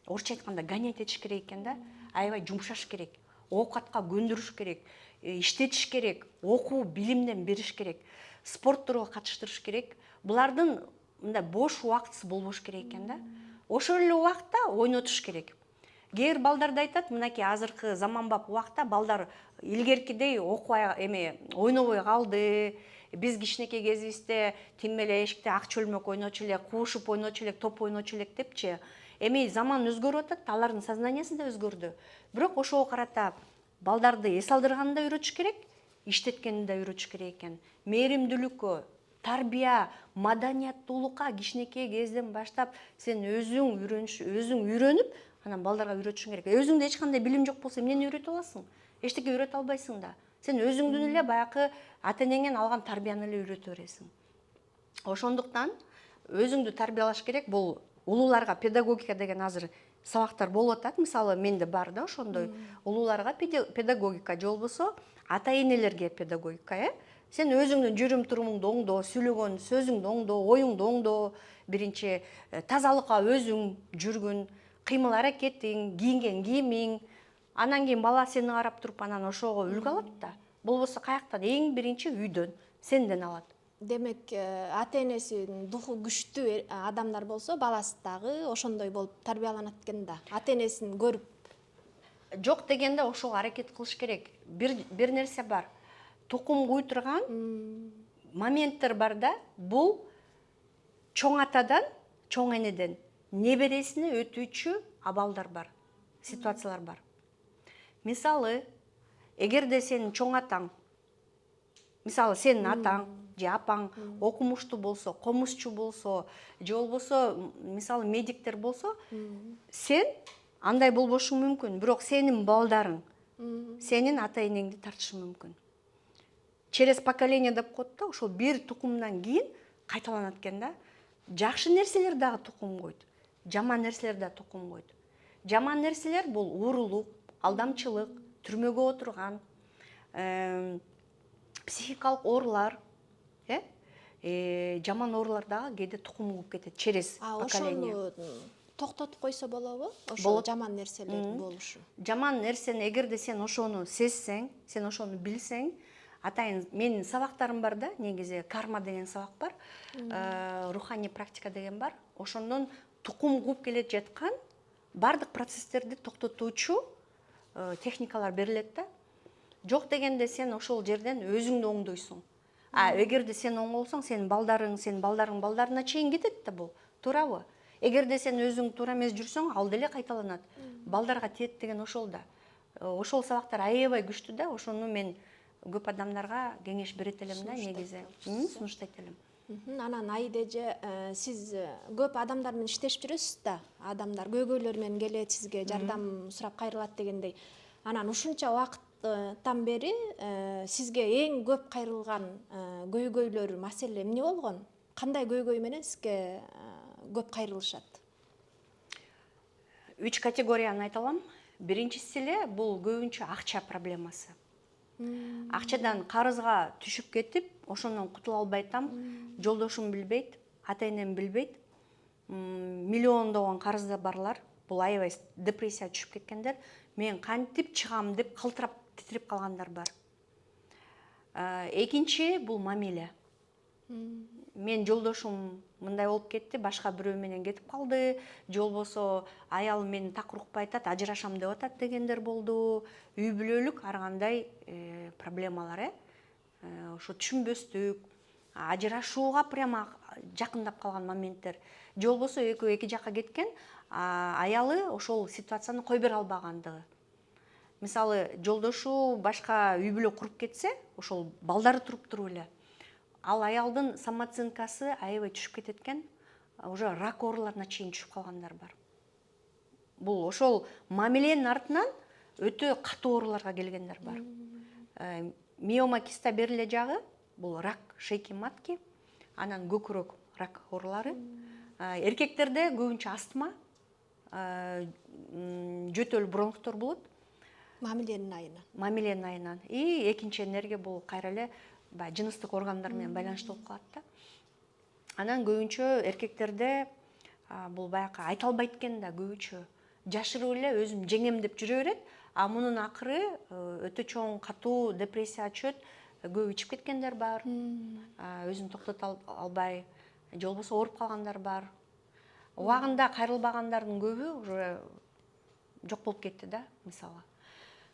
орусча айтканда гонять этиш керек экен да. Аябай жумшаш керек. Оокатка көндүрүш керек, иштетиш керек, окуу билимден бериш керек, спортторго катыштырыш керек. Булардын мындай бош убактысы болбош керек экен да. Ошол эле убакта ойнотуш керек. Кээ бир балдар айтат, мынакей азыркы заманбап убакта балдар илгеркидей ойнобой калды. Биз кичинекей кезибизде тим эле эшикте ак чөлмөк ойночу элек, куушуп ойночу элек, топ ойночу элек депчи. Заман өзгөрүп атат, алардын сознаниясы да өзгөрдү. Бирок ошого карата балдарды эс алдырганды да үйрөтүш керек, иштеткенин да үйрөтүш керек экен. Мээримдүүлүккө, тарбия, маданияттуулукка кичинекей кезден баштап сен өзүң үйрөнүп, анан балдарга үйрөтүшүң керек. Өзүңдө эч кандай билим жок болсо эмнени үйрөтө аласың? Эчтеке үйрөтө албайсың да. Сен өзүңдүн эле баягы ата энеңден алган тарбияны эле үйрөтө бересиң. Ошондуктан өзүңдү тарбиялаш керек. Бул улууларга педагогика деген азыр сабактар болуп атат. Мисалы, менде бар да ошондой. Улууларга педагогика же болбосо ата энелерге педагогика, Сен өзүңдүн жүрүм турумуңду оңдоо, сүйлөгөн сөзүңдү оңдоо, оюңду оңдоо, биринчи тазалыкка өзүң жүргүн, кыймыл аракетиң, кийинген кийимиң, анан кийин бала сени карап туруп анан ошого үлгү алат да. Болбосо каяктан? Эң биринчи үйдөн, сенден алат. Демек ата энесинин духу күчтүү адамдар болсо баласы дагы ошондой болуп тарбияланат экен да. Ата энесин көрүп. Жок дегенде ошого аракет кылыш керек. Бир нерсе бар. Тукум куйтурган моменттер бар да. Бул чоң атадан, чоң энеден небересине өтүүчү абалдар бар, ситуациялар бар. Мисалы, эгерде сенин чоң атаң, мисалы сенин атаң же апаң окумуштуу болсо, комузчу болсо, же болбосо мисалы медиктер болсо, сен андай болбошуң мүмкүн, бирок сенин балдарың сенин ата энеңди тартышы мүмкүн. Через поколение деп коет да, ошол бир тукумдан кийин кайталанат экен да. Жакшы нерселер дагы тукум койт, жаман нерселер да тукум койт. Жаман нерселер бул уурулук, алдамчылык, түрмөгө отурган, психикалык оорулар, жаман оорулар дагы кээде тукум кууп кетет через поколение. Ошону токтотуп койсо болобу? Ошол жаман нерселердин болушу. Жаман нерсени эгерде сен ошону сезсең, сен ошону билсең, атайын менин сабактарым бар да, негизи карма деген сабак бар, руханий практика деген бар. Ошондон тукум кууп келе жаткан бардык процесстерди токтотуучу техникалар берилет да. Жок дегенде сен ошол жерден өзүңдү оңдойсуң. Эгерде сен оңолсоң, сенин балдарың балдарына чейин кетет да бул. Туурабы? Эгерде сен өзүң туура эмес жүрсөң, ал деле кайталанат. Балдарга тиет деген ошол да. Ошол сабактар аябай күчтүү да. Ошону мен көп адамдарга кеңеш берет элем да, негизи. Сунуштайт элем. Анан Айдеже, сиз көп адамдар менен иштешип жүрөсүз да. Адамдар көйгөйлөр менен келет, сизге жардам сурап кайрылат дегендей. Анан ушунча убакыттан бери сизге эң көп кайрылган көйгөйлөр, маселе эмне болгон? Кандай көйгөй менен сизге көп кайрылышат? 3 категорияны айта алам. Биринчиси эле бул көбүнчө акча проблемасы. Акчадан карызга түшүп кетип, ошондон кутула албайтам, жолдошум билбейт, ата энем билбейт. Миллиондогон карызы барлар, бул аябай депрессияга түшүп кеткендер, мен кантип чыгам деп калтырап, титирип калгандар бар. Экинчи бул мамиле. Мен жолдошум мындай болуп кетти, башка бирөө менен кетип калды, же болбосо аялым мени так урукпай атат, ажырашам деп атат дегендер болду. Үй бүлөлүк ар кандай проблемалар, ошо түшүнбөстүк, ажырашууга прямо жакындап калган моменттер. Же болбосо экөө эки жакка кеткен, аялы ошол ситуацияны кой бере албагандыгы. Мисалы, жолдошу башка үй бүлө куруп кетсе, ошол балдары туруп эле. Ал аялдын самооценкасы аябай түшүп кетет экен, уже рак ооруларына чейин түшүп калгандар бар. Бул ошол мамиленин артынан өтө катуу ооруларга келгендер бар. Миома киста бериле жагы, бул рак шейки матки, анан көкүрөк рак оорулары. Эркектерде көбүнчө астма, жөтөл бронхтор болот. Мамиленин айынан. И экинчи энерге бул кайра эле жыныстык органдар менен байланыштуу болуп калат да. Анан көбүнчө эркектерде бул баягы айта албайт экен да, көбүнчө жашырып эле өзүм жеңем деп жүрө берет, мунун акыры өтө чоң катуу депрессияга түшөт, көп ичип кеткендер бар, өзүн токтото албай, же болбосо ооруп калгандар бар. Убагында кайрылбагандардын көбү уже жок болуп кетти да, мисалы.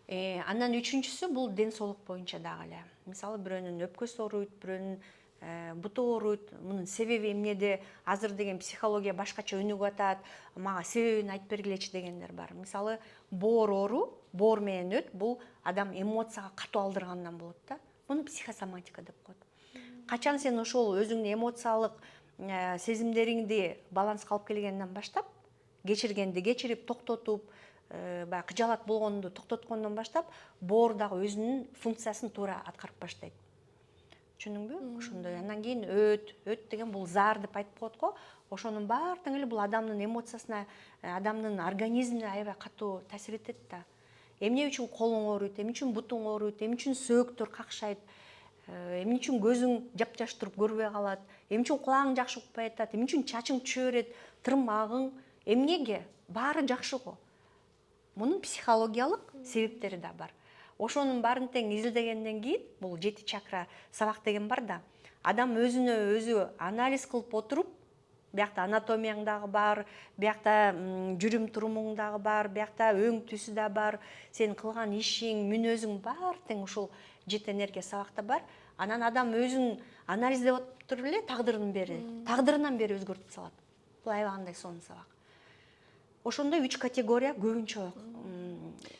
Андан үчүнчүсү бул ден соолук боюнча дагы эле. Мисалы, бирөөнүн өпкөсү ооруйт, бирөөнүн буту ооруйт. Мунун себеби эмнеде? Азыр деген психология башкача өнүгүп атат. Мага себебин айтып бергилечи дегендер бар. Мисалы, боор оору, боор менен өт, бул адам эмоцияга катуу алдыргандан болот да. Муну психосоматика деп коет. Качан сен ошол өзүңдүн эмоциялык сезимдериңди баланска алып келгенден баштап, кечиргенди кечирип токтотуп, баягы кыжаалат болгонду токтоткондон баштап, боор дагы өзүнүн функциясын туура аткарып баштайт. Түшүндүңбү? Ошондой. Андан кийин өт деген бул заар деп айтып коет го. Ошонун баары тең эле бул адамдын эмоциясына, адамдын организмине аябай катуу таасир этет да. Эмне үчүн колуң ооруйт, эмне үчүн бутуң ооруйт, эмне үчүн сөөктөр какшайт, эмне үчүн көзүң жапжаш туруп көрбөй калат, эмне үчүн кулагың жакшы укпай атат, эмне үчүн чачың түшө берет, тырмагың, эмнеге? Баары жакшы го. Мунун психологиялык себептери да бар. Ошонун баарын тең изилдегенден кийин, бул 7 чакра сабак деген бар да, адам өзүнө өзү анализ кылып отуруп, биякта анатомияң дагы бар, биякта жүрүм турумуң дагы бар, биякта өң түсү да бар, сен кылган ишиң, мүнөзүң баары тең ушул 7 энергия сабакта бар. Анан адам өзүн анализдеп отуруп эле тагдырынан бери өзгөртүп салат. Бул аябай кандай сонун сабак. Ошондой 3 категория көбүнчө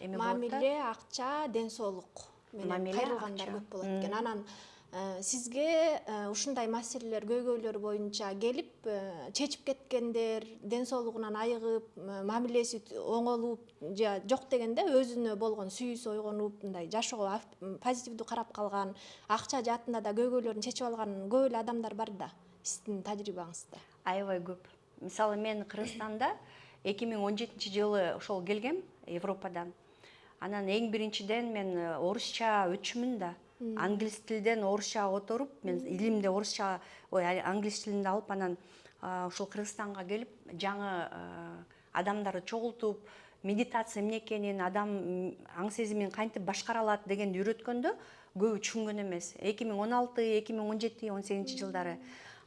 эме болот да. Мамиле, акча, ден соолук менен кайрылгандар көп болот экен. Анан сизге ушундай маселелер, көйгөйлөр боюнча келип чечип кеткендер, ден соолугунан айыгып, мамилеси оңолуп же жок дегенде өзүнө болгон сүйүүсү ойгонуп, мындай жашоого позитивдүү карап калган, акча жаатында да көйгөйлөрүн чечип алган көп эле адамдар бар да, сиздин тажрыйбаңызда. Аябай көп. Мисалы мен Кыргызстанда 2017 жылы ошол келгем Европадан. Анан эң биринчиден мен орусча өтчүмүн да. Англис тилден орусчага которуп, мен илимди орусча, англис тилинде алып, анан ошол Кыргызстанга келип, жаңы адамдарды чогултуп, медитация эмне экенин, адам аң сезимин кантип башкара алат дегенди үйрөткөндө көбү түшүнгөн эмес. 2016, 2017, 18 жылдары.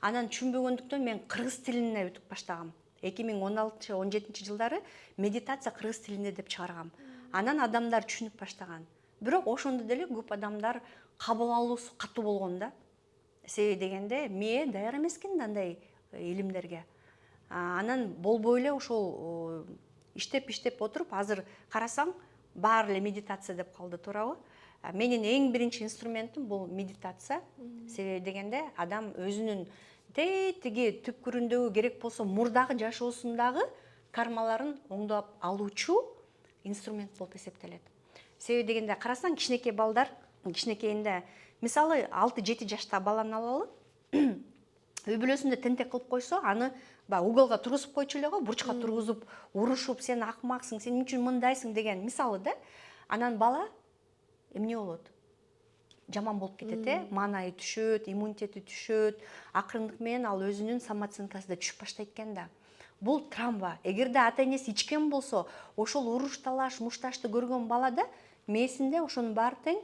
Анан түшүнбөгөндүктөн мен кыргыз тилине өтүп баштагам. 2016-17 жылдары медитация кыргыз тилинде деп чыгаргам. Анан адамдар түшүнүп баштаган. Бирок ошондо деле көп адамдар кабыл алуусу катуу болгон да. Себеби дегенде мээ даяр эмес экен да андай илимдерге. Анан болбой эле ошол иштеп отуруп, азыр карасаң баары эле медитация деп калды, туурабы? Менин эң биринчи инструментим бул медитация. Себеби дегенде адам өзүнүн тиги түпкүрүндөгү керек болсо мурдагы жашоосундагы кармаларын оңдоп алуучу инструмент болуп эсептелет. Себеби дегенде карасаң кичинекей балдар, кичинекейинде, мисалы 6-7 жашта баланы алалы, үй бүлөсүндө тентек кылып койсо, аны уголга тургузуп койчу эле го, бурчка тургузуп, урушуп, сен акмаксың, сен эмне үчүн мындайсың деген мисалы да. Анан бала эмне болот? Жаман болуп кетет, маанайы түшөт, иммунитети түшөт, акырындык менен ал өзүнүн самооценкасы да түшүп баштайт экен да. Бул травма. Эгерде ата энеси ичкен болсо, ошол уруш, талаш, мушташты көргөн балада мээсинде ошонун баары тең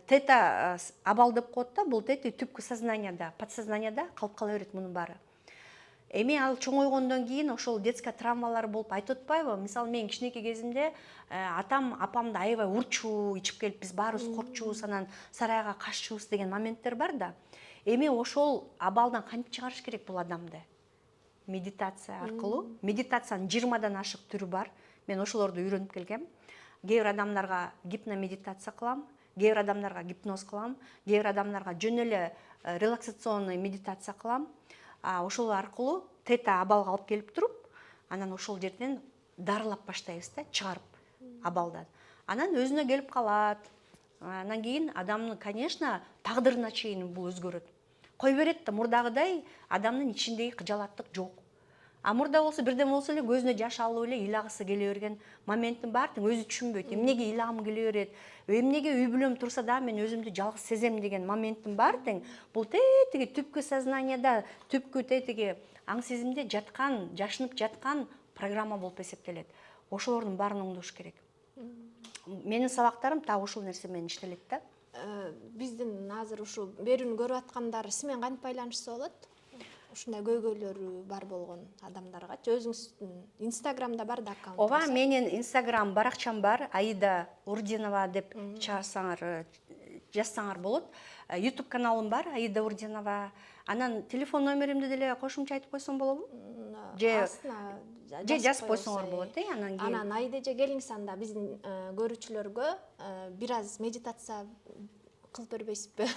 тета абал деп коет да, бул тета түпкү сознанияда, подсознанияда калып кала берет мунун баары. Эми ал чоңойгондон кийин ошол детская травмалар болуп айтып атпайбы? Мисалы мен кичинекей кезимде атам, апамды аябай урчу, ичип келип биз баарыбыз коркчубуз, анан сарайга каччубуз деген моменттер бар да. Эми ошол абалдан кантип чыгарыш керек бул адамды? Медитация аркылуу. Медитациянын 20дан ашык түрү бар. Мен ошолорду үйрөнүп келгем. Кээ бир адамдарга гипномедитация кылам, кээ бир адамдарга гипноз кылам, кээ бир адамдарга жөн эле релаксационный медитация кылам. Ошол аркылуу тета абалга алып келип туруп, анан ошол жерден дарылап баштайбыз да, чыгарып абалдан. Анан өзүнө келип калат. Андан кийин адамдын, конечно, тагдырына чейин бул өзгөрөт. Кой берет да, мурдагыдай адамдын ичиндеги кыжалаттык жок. Мурда болсо бирден болсо эле көзүнө жаш алып эле ыйлагысы келе берген моменттин баары тең өзү түшүнбөйт. Эмнеге ыйлагым келе берет? Эмнеге үй бүлөм турса да мен өзүмдү жалгыз сезем деген моменттин баары тең бул тетиги түпкү сознанияда, түпкү тетиги аң сезимде жаткан, жашынып жаткан программа болуп эсептелет. Ошолордун баарын оңдош керек. Менин сабактарым так ушул нерсе менен иштелет да. Биздин азыр ушу берүүнү көрүп аткандар сиз менен кантип байланышса болот? Ушундай көйгөйлөрү бар болгон адамдаргачы. Өзүңүздүн Инстаграмда бар да аккаунт. Ооба, менин Инстаграм баракчам бар, Аида Урдинова деп чыгарсаңар, жазсаңар болот. YouTube каналым бар, Аида Урдинова. Анан телефон номеримди деле кошумча айтып койсом болобу? Же жазып койсоңор болот, анан кийин. Анан Аида эже келиңиз анда биздин көрүүчүлөргө бир аз медитация кылып бербейсизби?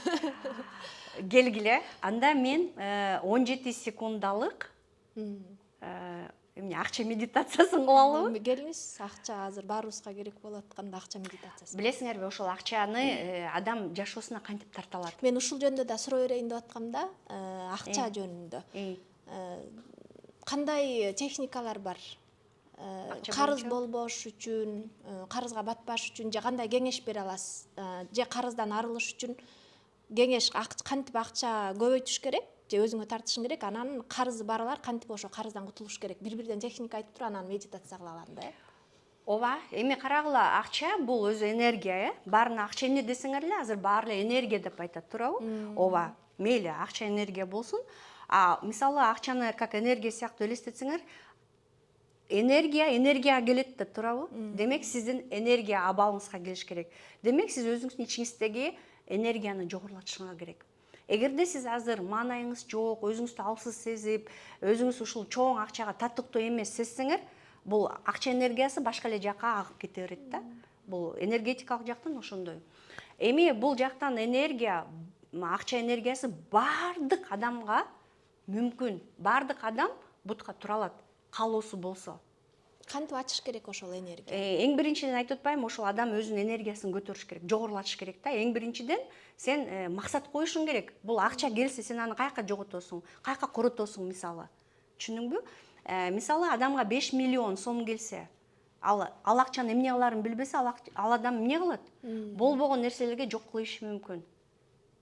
Келгиле, анда мен 17 секундалык эмне акча медитациясын кылалыбы? Келиңиз, акча азыр баарыбызга керек болуп атканда акча медитациясы. Билесиңерби, ошол акчаны адам жашоосуна кантип тарта алат? Мен ушул жөнүндө да суроо берейин деп аткам да, акча жөнүндө. Кандай техникалар бар? Карыз болбош үчүн, карызга батпаш үчүн же кандай кеңеш бере аласыз? Же карыздан арылыш үчүн кеңеш кантип акча көбөйтүш керек, же өзүңө тартышың керек, анан карызы барлар кантип ошо карыздан кутулуш керек? Бир-бирден техника айтып туруп анан медитация кыла алам да. Ооба, эми карагыла, акча бул өзү энергия, баарына акча эмне десеңер эле азыр баары эле энергия деп айтат, туурабы? Ооба, мейли акча энергия болсун. Мисалы акчаны как энергия сыяктуу элестетсеңер, энергияга келет да, туурабы? Демек сиздин энергия абалыңызга келиш керек. Демек сиз өзүңүздүн ичиңиздеги энергияны жогорулатышыңар керек. Эгерде сиз азыр маанайыңыз жок, өзүңүздү алсыз сезип, өзүңүз ушул чоң акчага татыктуу эмес сезсеңер, бул акча энергиясы башка эле жакка агып кете берет да. Бул энергетикалык жактан ошондой. Эми бул жактан акча энергиясы баардык адамга мүмкүн. Баардык адам бутка тура алат, каалоосу болсо. Кантип ачыш керек ошол энергия? Эң биринчиден айтып атпаймынбы, ошол адам өзүнүн энергиясын көтөрүш керек, жогорулатыш керек да. Эң биринчиден сен максат коюшуң керек. Бул акча келсе сен аны каяка жоготосуң, каяка коротосуң мисалы. Түшүндүңбү? Мисалы адамга 5 миллион сом келсе, ал акчаны эмне кыларын билбесе, ал адам эмне кылат? Болбогон нерселерге жок кылышы мүмкүн.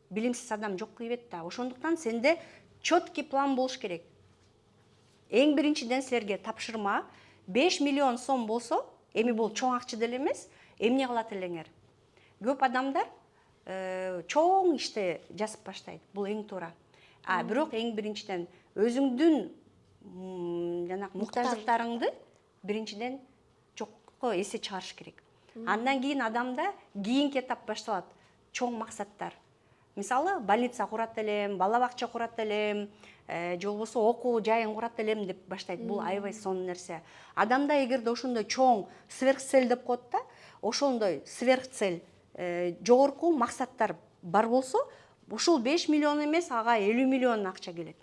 Билимсиз адам жок кыйбет да. Ошондуктан сенде четкий план болуш керек. Эң биринчиден силерге тапшырма 5 миллион сом болсо, эми бул чоң акча деле эмес, эмне кылат элеңер? Көп адамдар чоң иште жазып баштайт. Бул эң туура. Бирок эң биринчиден өзүңдүн жанагы муктаждыктарыңды биринчиден жокко эсе чыгарыш керек. Андан кийин адамда кийинки этап башталат. Чоң максаттар. Мисалы, больница курат элем, бала бакча курат элем, же болбосо окуу жайын курат элем деп баштайт. Бул аябай сонун нерсе. Адамда эгерде ошондой чоң сверхцель деп коет да, ошондой сверхцель, жогорку максаттар бар болсо, ушул 5 миллион эмес, ага 50 миллион акча келет.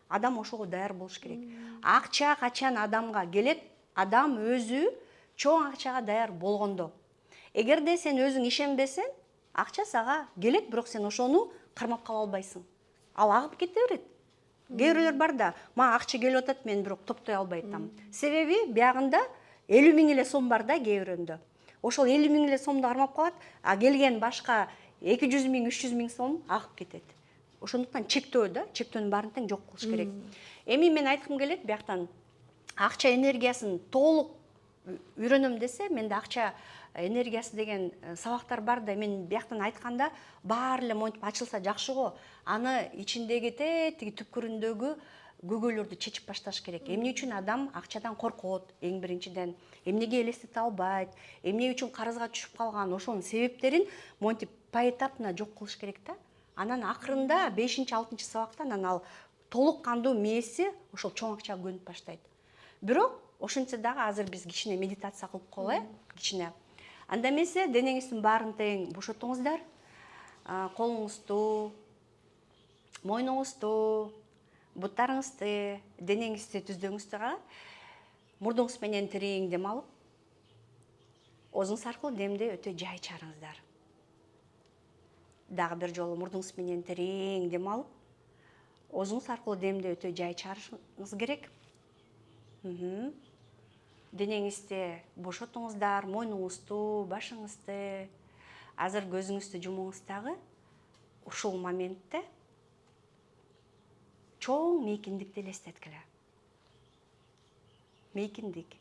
Адам ошого даяр болуш керек. Акча качан адамга келет? Адам өзү чоң акчага даяр болгондо. Эгерде сен өзүң ишенбесең, акча сага келет, бирок сен ошону кармап кала албайсың. Ал агып кете берет. Кээ бирөөлөр бар да, мага акча келип атат, мен бирок топтой албай атам. Себеби биягында 50 миң эле сом бар да кээ бирөөндө. Ошол 50 миң эле сомду кармап калат, келген башка 200 миң, 300 миң сом агып кетет. Ошондуктан чектөө да, чектөөнүн баарын тең жок кылыш керек. Эми мен айткым келет бияктан, акча энергиясын толук үйрөнөм десе, менде акча энергиясы деген сабактар бар да, мен бияктан айтканда баары эле монтип ачылса жакшы го. Аны ичиндеги тетиги түпкүрүндөгү көйгөйлөрдү чечип башташ керек. Эмне үчүн адам акчадан коркот? Эң биринчиден, эмнеге элестете албайт? Эмне үчүн карызга түшүп калган? Ошонун себептерин монтип поэтапно жок кылыш керек да. Анан акырында 5-6 сабакта анан ал толук кандуу мээси ошол чоң акчага көнүп баштайт. Бирок ошентсе дагы азыр биз кичине медитация кылып коелу, кичине. Анда эмесе денеңиздин баарын тең бошотуңуздар. Колуңузду, мойнуңузду, буттарыңызды, денеңизди түздөөңүздөргө мурдуңуз менен терең дем алып, оозуңуз аркылуу демди өтө жай чыгарыңыздар. Дагы бир жолу мурдуңуз менен терең дем алып, оозуңуз аркылуу демди өтө жай чыгарышыңыз керек. Денеңизди бошотуңуздар, мойнуңузду, башыңызды. Азыр көзүңүздү жумуңуз дагы. Ушул моментте чоң мейкиндикти элестеткиле. Мейкиндик.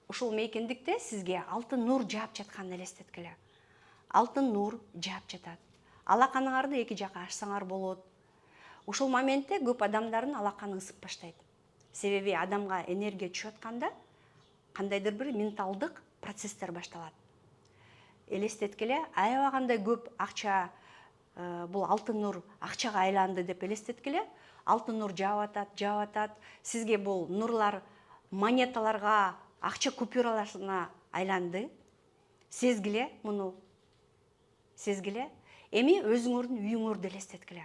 Ушул мейкиндикте сизге алтын нур жаап жатканын элестеткиле. Алтын нур жаап жатат. Алаканыңарды эки жака ачсаңар болот. Ушул моментте көп адамдардын алаканы ысып баштайт. Себеби адамга энергия түшүп атканда кандайдыр бир менталдык процесстер башталат. Элестеткиле, аябагандай көп акча, бул алтын нур акчага айланды деп элестеткиле. Алтын нур жаап атат. Сизге бул нурлар монеталарга, акча купюраларына айланды. Сезгиле муну. сезгиле. Эми өзүңөрдүн үйүңөрдү элестеткиле.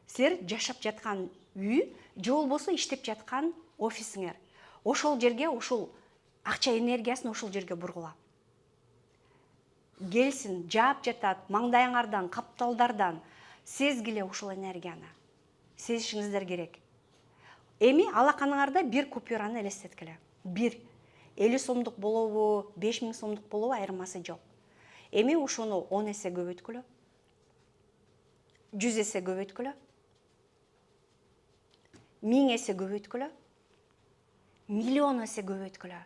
Силер жашап жаткан үй же болбосо иштеп жаткан офисиңер. Ошол жерге ошол акча энергиясын ошол жерге бургула. Келсин, жаап жатат, маңдайыңардан, капталдардан сезгиле ушул энергияны. Сезишиңиздер керек. Эми алаканыңарда бир купюраны элестеткиле. Бир 50 сомдук болобу, 5000 сомдук болобу айырмасы жок. Эми ошону 10 эсе көбөйткүлө. 100 эсе көбөйткүлө. 1000 эсе көбөйткүлө. Миллион эсе көбөйткүлө.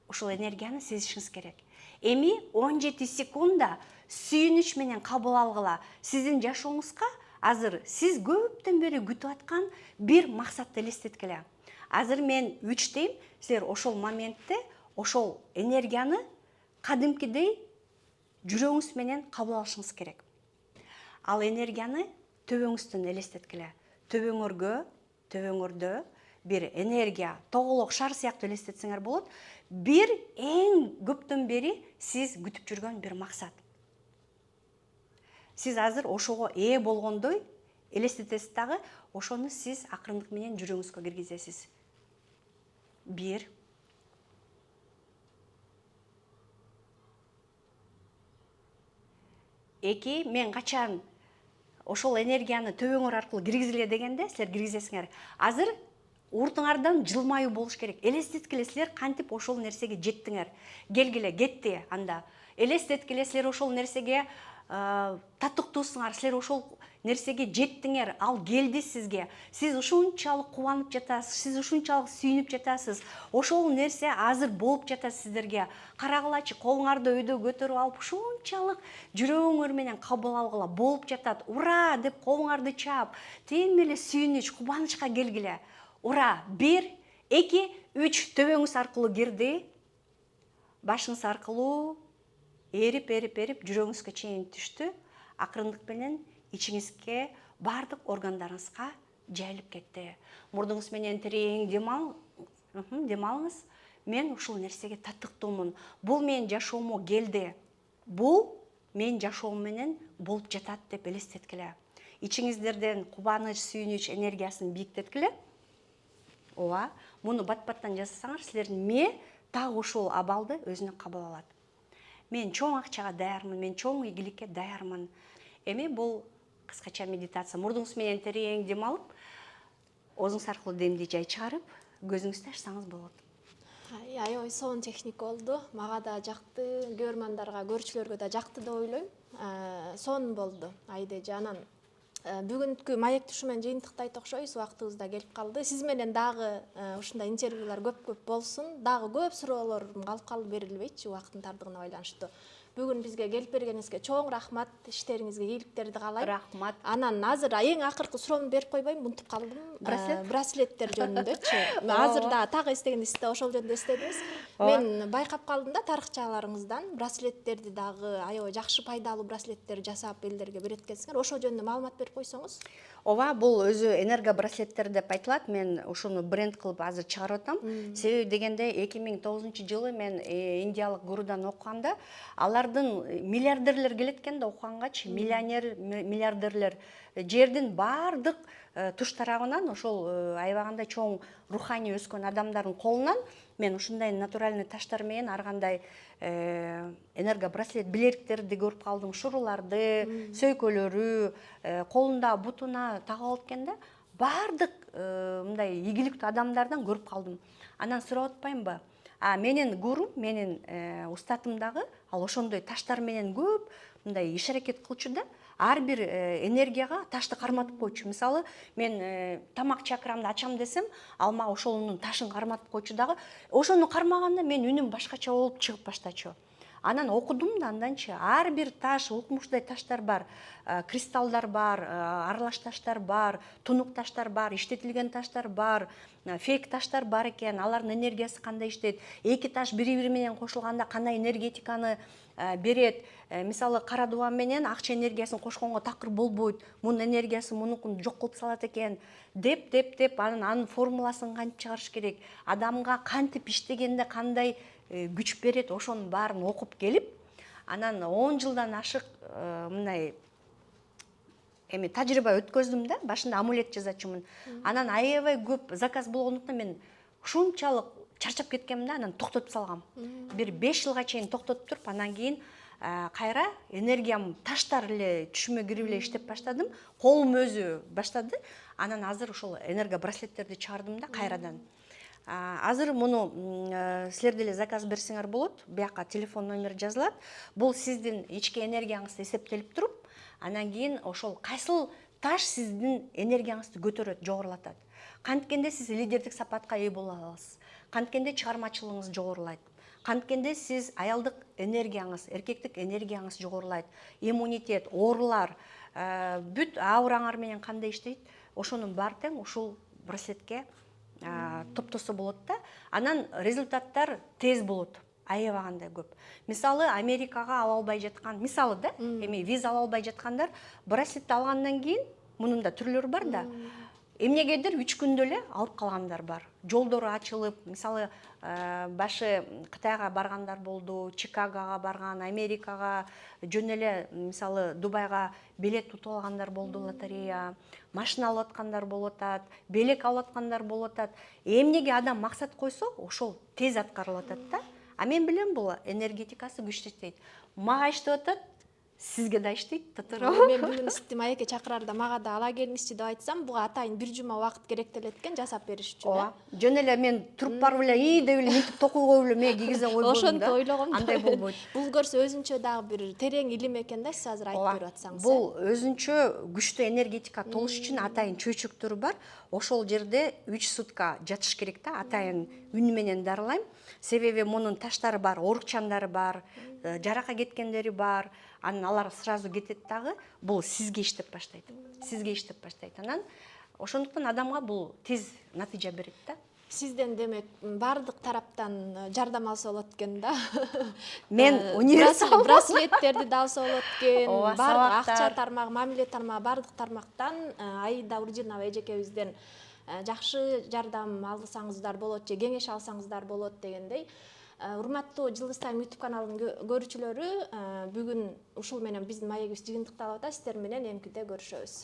Ушул энергияны сезишиңиз керек. Эми 17 секунда сүйүнүч менен кабыл алгыла. Сиздин жашооңузга азыр сиз көптөн бери күтүп аткан бир максатты элестеткиле. Азыр мен 3 дейм, силер ошол моментте ошол энергияны кадимкидей жүрөгүңүз менен кабыл алышыңыз керек. Ал энергияны төбөңүздөн элестеткиле. Төбөңөрдө бир энергия, тоголок шар сыяктуу элестетсеңер болот. Бир эң көптөн бери сиз күтүп жүргөн бир максат. Сиз азыр ошого ээ болгондой элестетесиз дагы, ошону сиз акырындык менен жүрөгүңүзгө киргизесиз. 1. 2. Мен качан ошол энергияны төбөңөр аркылуу киргизгиле дегенде, силер киргизесиңер. Азыр уртуңардан жылмаюу болуш керек. Элестеткиле, силер кантип ошол нерсеге жеттиңер. Келгиле, кетти анда. Элестеткиле, силер ошол нерсеге татыктуусуңар, силер ошол нерсеге жеттиңер, ал келди сизге. Сиз ушунчалык кубанып жатасыз, сиз ушунчалык сүйүнүп жатасыз. Ошол нерсе азыр болуп жатат сиздерге. Карагылачы, колуңарды өйдө көтөрүп алып, ушунчалык жүрөгүңөр менен кабыл алгыла. Болуп жатат. Ура деп колуңарды чаап, тем эле сүйүнүч, кубанычка келгиле. Ура! 1, 2, 3 төбөңүз аркылуу кирди. Башыңыз аркылуу эрип жүрөгүңүзгө чейин түштү. Акырындык менен ичиңизге, бардык органдарыңызга жайылып кетти. Мурдуңуз менен терең дем алыңыз. Мен ушул нерсеге татыктуумун. Бул менин жашоомо келди. Бул менин жашоом менен болуп жатат деп элестеткиле. Ичиңиздерден кубаныч, сүйүнүч энергиясын бийиктеткиле. Ооба, муну бат-баттан жасасаңар, силердин мээ так ушул абалды өзүнө кабыл алат. Мен чоң акчага даярмын, мен чоң ийгиликке даярмын. Эми бул кыскача медитация. Мурдуңуз менен терең дем алып, оозуңуз аркылуу демди жай чыгарып, көзүңүздү ачсаңыз болот. Аябай сонун техника болду. Мага да жакты, көрөрмандарга, көрүүчүлөргө да жакты деп ойлойм. Сонун болду. Айдеже анан бүгүнкү маек тушу менен жыйынтыктай окшойбуз, убактыбыз да келип калды. Сиз менен дагы ушундай интервьюлар көп болсун. Дагы көп суроолор калып берилбейчи убакыттын тардыгына байланыштуу. Бүгүн бизге келип бергениңизге чоң рахмат. Иштериңизге ийгиликтерди каалайм. Рахмат. Анан азыр эң акыркы суроону берип койбойм, унутуп калдым. Браслеттер жөнүндөчү. Азыр да так эстегенибизде ошол жөнүндө эстедиңиз. Мен байкап калдым да тарыхчаларыңыздан браслеттерди дагы аябай жакшы пайдалуу браслеттер жасап элдерге берет экенсиңер. Ошол жөнүндө маалымат берип койсоңуз. Ооба, бул өзү энергобраслеттер деп айтылат. Мен ушуну бренд кылып азыр чыгарып атам. Себеби дегенде 2009-жылы мен индиялык гурудан окуганда, алардын миллиардерлер келет экен да окугангачы, миллиардерлер жердин бардык туш тарабынан ошол аябагандай чоң руханий өскөн адамдардын колунан мен ушундай натуральный таштар менен ар кандай энергобраслет, билериктерди көрүп калдым, шуруларды, сөйкөлөрү, колунда, бутуна тагып алып экен да. Бардык мындай ийгиликтүү адамдардан көрүп калдым. Анан сурап атпаймынбы? Менин гурум, менин устатым дагы ал ошондой таштар менен көп мындай иш аракет кылчу да. Ар бир энергияга ташты карматып койчу. Мисалы, мен тамак чакрамды ачам десем, ал мага ошонун ташын карматып койчу дагы. Ошону кармаганда мен үнүм башкача болуп чыгып баштачу. Анан окудум да анданчы ар бир таш, укмуштай таштар бар, кристаллдар бар, аралаш таштар бар, тунук таштар бар, иштетилген таштар бар, фейк таштар бар экен. Алардын энергиясы кандай иштейт? Эки таш бири-бири менен кошулганда кандай энергетиканы берет? Мисалы, кара дуба менен акча энергиясын кошконго такыр болбойт. Мунун энергиясы мунукун жок кылып салат экен. Деп анын формуласын кантип чыгарыш керек? Адамга кантип иштегенде кандай күч берет, ошонун баарын окуп келип, Анан 10 жылдан ашык мындай эми тажрыйба өткөздүм да, башында амулет жасачумун. Анан аябай көп заказ болгондуктан мен ушунчалык чарчап кеткенмин да, анан токтотуп салгам. Бир 5 жылга чейин токтотуп туруп, анан кийин кайра энергиям таштар эле түшүмө кирип эле иштеп баштадым. Колум өзү баштады. Анан азыр ошол энергобраслеттерди чыгардым да кайрадан. Азыр муну силер деле заказ берсеңер болот. Бияка телефон номер жазылат. Бул сиздин ички энергияңызды эсептелип туруп, анан кийин ошол кайсыл таш сиздин энергияңызды көтөрөт, жогорулатат. Канткенде сиз лидердик сапатка ээ боло аласыз. Канткенде чыгармачылыгыңыз жогорулайт. Канткенде сиз аялдык энергияңыз, эркектик энергияңыз жогорулайт. Иммунитет, оорулар, бүт аураңар менен кандай иштейт, ошонун баары тең ушул браслетке топтосо болот да. Анан результаттар тез болот, аябагандай көп. Мисалы, Америкага ала албай жаткан, мисалы да, эми виза ала албай жаткандар браслетти алгандан кийин, мунун да түрлөрү бар да. Эмнегедир 3 күндө эле алып калгандар бар. Жолдору ачылып, мисалы, башы Кытайга баргандар болду, Чикагога барган, Америкага жөн эле, мисалы, Дубайга билет утуп алгандар болду, лотерея, машина алып аткандар болуп атат, белек алып аткандар болуп атат. Эмнеге адам максат койсо, ошол тез аткарылып атат да. А мен билем, бул энергетикасы күчтүү иштейт. Мага иштеп атат, сизге да иштейт, татырабы. Мен бүгүн сизди маекке чакырарда мага да ала келиңизчи деп айтсам, буга атайын 1 жума убакыт керектелет экен жасап бериш үчүн. Ооба. Жөн эле мен туруп барып эле деп эле мынтип токуй коюп эле мен кийгизе койбойм да. Ошентип ойлогом да. Андай болбойт. Бул көрсө өзүнчө дагы бир терең илим экен да, сиз азыр айтып берип атсаңыз. Бул өзүнчө күчтүү энергетика толуш үчүн атайын чөйчөктөрү бар. Ошол жерде 3 сутка жатыш керек да, атайын үн менен дарылайм. Себеби мунун таштары бар, орукчандары бар, жарака кеткендери бар. Анан алар сразу кетет дагы. Бул сизге иштеп баштайт. Сизге иштеп баштайт. Анан ошондуктан адамга бул тез натыйжа берет да. Сизден демек баардык тараптан жардам алса болот экен да. Мен универсал браслеттерди да алса болот экен. Ооба, Баардык акча сабактар. тармагы, мамиле тармагы баардык тармактан Аида Урдинова эжекебизден жакшы жардам алсаңыздар болот же кеңеш алсаңыздар болот дегендей. Урматтуу Жылдыз Тайм YouTube каналынын көрүүчүлөрү, бүгүн ушул менен биздин маегибиз жыйынтыкталып атат. Сиздер менен эмкиде көрүшөбүз.